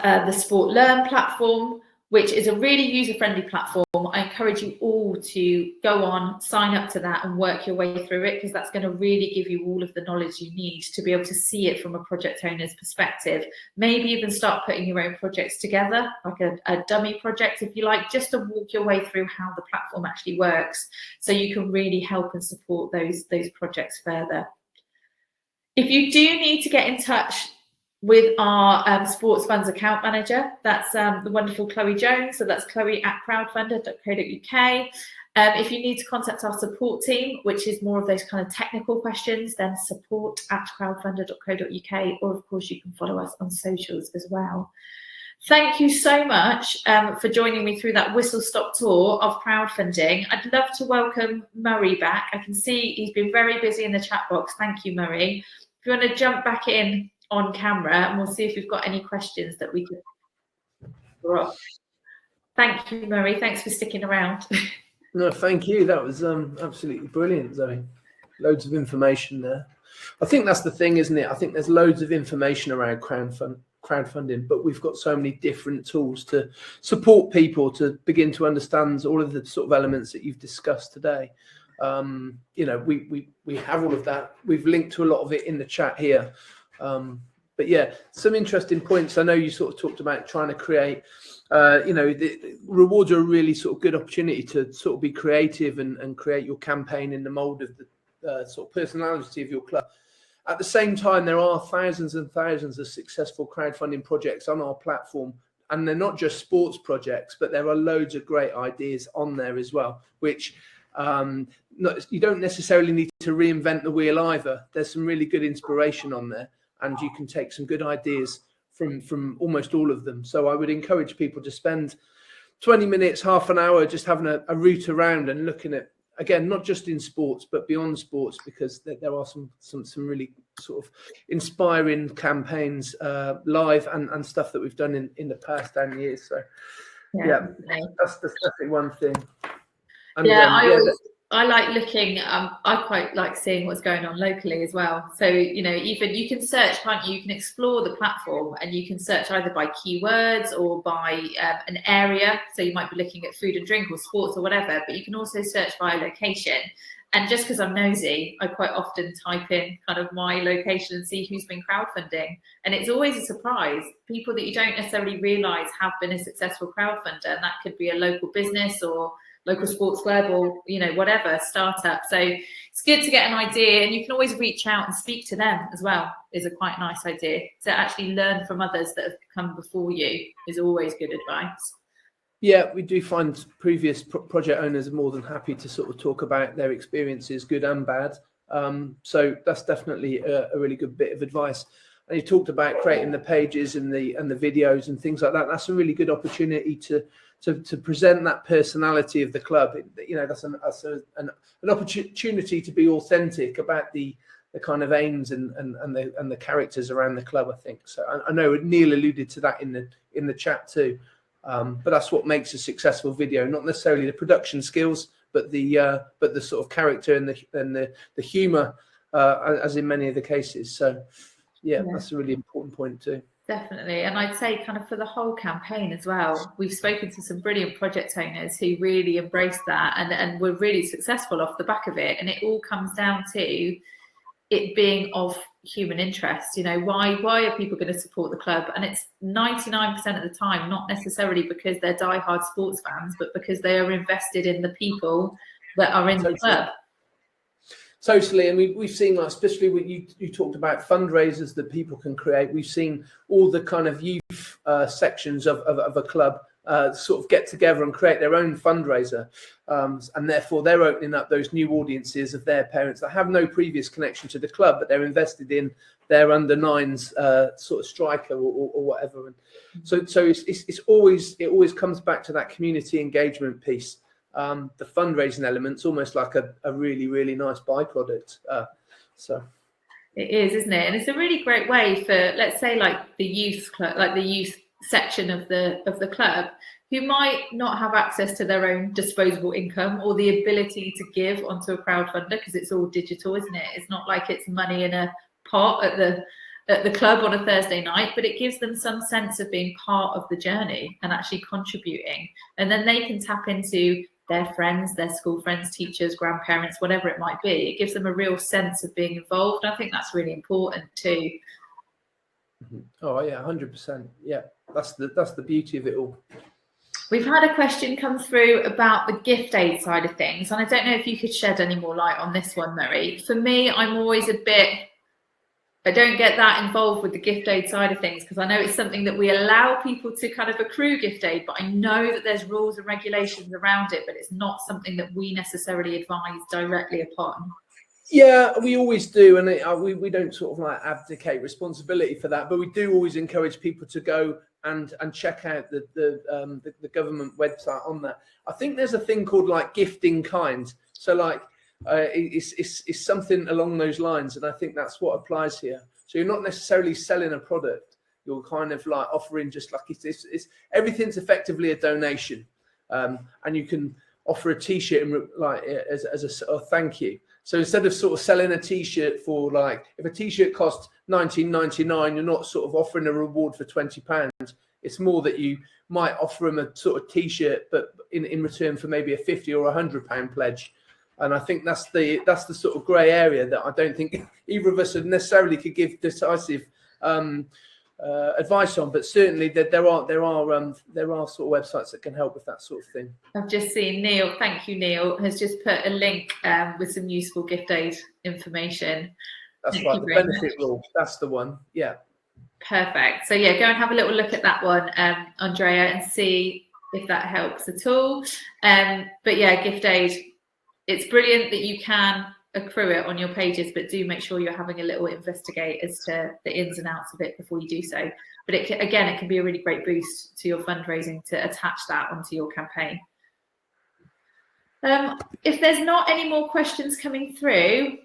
the Sport Learn platform, which is a really user-friendly platform. I encourage you all to go on, sign up to that and work your way through it, because that's going to really give you all of the knowledge you need to be able to see it from a project owner's perspective. Maybe even start putting your own projects together, like a dummy project, if you like, just to walk your way through how the platform actually works, so you can really help and support those projects further. If you do need to get in touch with our sports funds account manager, that's the wonderful Chloe Jones. So that's chloe@crowdfunder.co.uk. If you need to contact our support team, which is more of those kind of technical questions, then support@crowdfunder.co.uk, or of course you can follow us on socials as well. Thank you so much for joining me through that whistle-stop tour of crowdfunding. I'd love to welcome Murray back. I can see he's been very busy in the chat box. Thank you, Murray, if you want to jump back in on camera, and we'll see if we've got any questions that we can draw up. Thank you, Murray. Thanks for sticking around. No, thank you. That was absolutely brilliant, Zoe. Loads of information there. I think that's the thing, isn't it? I think there's loads of information around crowdfunding, but we've got so many different tools to support people to begin to understand all of the sort of elements that you've discussed today. You know, we have all of that. We've linked to a lot of it in the chat here. But yeah, some interesting points. I know you sort of talked about trying to create, you know, the rewards are a really sort of good opportunity to sort of be creative and create your campaign in the mold of the sort of personality of your club. At the same time, there are thousands and thousands of successful crowdfunding projects on our platform, and they're not just sports projects, but there are loads of great ideas on there as well, which you don't necessarily need to reinvent the wheel either. There's some really good inspiration on there, and you can take some good ideas from almost all of them. So I would encourage people to spend 20 minutes, half an hour, just having a route around and looking at, again, not just in sports, but beyond sports, because there are some really sort of inspiring campaigns live and stuff that we've done in the past 10 years. So yeah, that's definitely one thing. And, I like looking, I quite like seeing what's going on locally as well. So, you know, even you can search, can't you? You can explore the platform and you can search either by keywords or by an area. So you might be looking at food and drink or sports or whatever, but you can also search by location. And just because I'm nosy, I quite often type in kind of my location and see who's been crowdfunding. And it's always a surprise. People that you don't necessarily realise have been a successful crowdfunder. And that could be a local business or local sports club or, you know, whatever, startup. So it's good to get an idea, and you can always reach out and speak to them as well, is a quite nice idea. To actually learn from others that have come before you is always good advice. Yeah, we do find previous project owners are more than happy to sort of talk about their experiences, good and bad. So that's definitely a really good bit of advice. And you talked about creating the pages and the videos and things like that. That's a really good opportunity to present that personality of the club. You know, that's an opportunity to be authentic about the kind of aims and the characters around the club, I think. So I know Neil alluded to that in the chat too. But that's what makes a successful video, not necessarily the production skills, but the sort of character and the humor, as in many of the cases. So yeah, that's a really important point too. Definitely. And I'd say kind of for the whole campaign as well, we've spoken to some brilliant project owners who really embraced that and were really successful off the back of it. And it all comes down to it being of human interest. You know, why are people going to support the club? And it's 99% of the time, not necessarily because they're diehard sports fans, but because they are invested in the people that are in the club. Totally, and we've seen, like, especially when you talked about fundraisers that people can create. We've seen all the kind of youth sections of a club sort of get together and create their own fundraiser, and therefore they're opening up those new audiences of their parents that have no previous connection to the club, but they're invested in their under nines sort of striker or whatever. And so it always comes back to that community engagement piece. The fundraising element's almost like a really, really nice byproduct. So it is, isn't it? And it's a really great way for, let's say, like the youth club, like the youth section of the club, who might not have access to their own disposable income or the ability to give onto a crowdfunder, because it's all digital, isn't it? It's not like it's money in a pot at the club on a Thursday night, but it gives them some sense of being part of the journey and actually contributing. And then they can tap into their friends, their school friends, teachers, grandparents, whatever it might be. It gives them a real sense of being involved. I think that's really important too. Oh yeah, 100%. Yeah, that's the beauty of it all. We've had a question come through about the gift aid side of things, and I don't know if you could shed any more light on this one, Mary. For me, I'm always I don't get that involved with the gift aid side of things, because I know it's something that we allow people to kind of accrue gift aid, but I know that there's rules and regulations around it, but it's not something that we necessarily advise directly upon. Yeah, we always do, and we don't sort of like abdicate responsibility for that, but we do always encourage people to go and check out the government website on that. I think there's a thing called like gift in kind. So like It's something along those lines, and I think that's what applies here. So you're not necessarily selling a product; you're kind of like offering, just like it's everything's effectively a donation, and you can offer a T-shirt as a thank you. So instead of sort of selling a T-shirt for, like, if a T-shirt costs $19.99, you're not sort of offering a reward for £20. It's more that you might offer them a sort of T-shirt, but in return for maybe a £50 or £100 pledge. And I think that's the sort of grey area that I don't think either of us necessarily could give decisive advice on, but certainly there are sort of websites that can help with that sort of thing. I've just seen Neil, thank you, Neil, has just put a link with some useful gift aid information. That's right, the benefit rule, that's the one. Yeah, perfect. So yeah, go and have a little look at that one, Andrea, and see if that helps at all. But yeah, gift aid, it's brilliant that you can accrue it on your pages, but do make sure you're having a little investigate as to the ins and outs of it before you do so. But it can be a really great boost to your fundraising to attach that onto your campaign. If there's not any more questions coming through,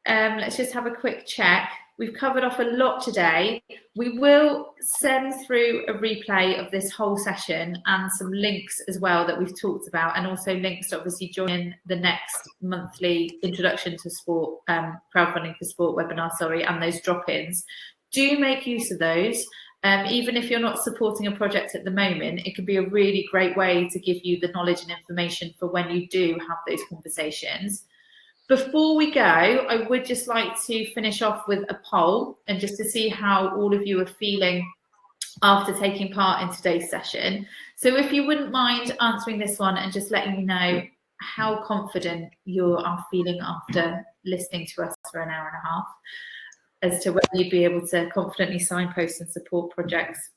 let's just have a quick check. We've covered off a lot today. We will send through a replay of this whole session and some links as well that we've talked about, and also links to obviously join the next monthly Introduction to Sport, Crowdfunding for Sport webinar, and those drop-ins. Do make use of those. Even if you're not supporting a project at the moment, it can be a really great way to give you the knowledge and information for when you do have those conversations. Before we go, I would just like to finish off with a poll, and just to see how all of you are feeling after taking part in today's session. So if you wouldn't mind answering this one and just letting me know how confident you are feeling after listening to us for an hour and a half, as to whether you'd be able to confidently signpost and support projects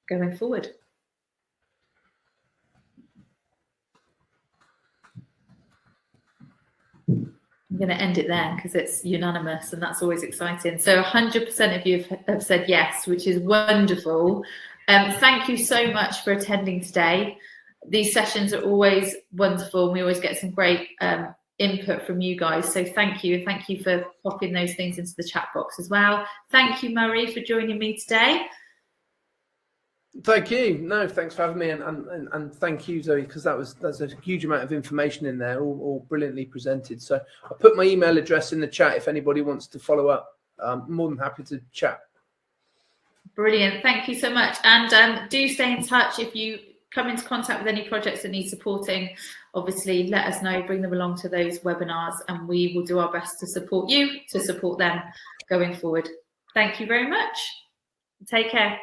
going forward. I'm going to end it there because it's unanimous, and that's always exciting. So 100% of you have said yes, which is wonderful. Thank you so much for attending today. These sessions are always wonderful, and we always get some great input from you guys. So thank you. Thank you for popping those things into the chat box as well. Thank you, Murray, for joining me today. Thank you. No, thanks for having me, and thank you, Zoe, because there's a huge amount of information in there, all brilliantly presented. So I'll put my email address in the chat if anybody wants to follow up. I'm more than happy to chat. Brilliant. Thank you so much. And do stay in touch. If you come into contact with any projects that need supporting, obviously let us know, bring them along to those webinars, and we will do our best to support you, to support them going forward. Thank you very much. Take care.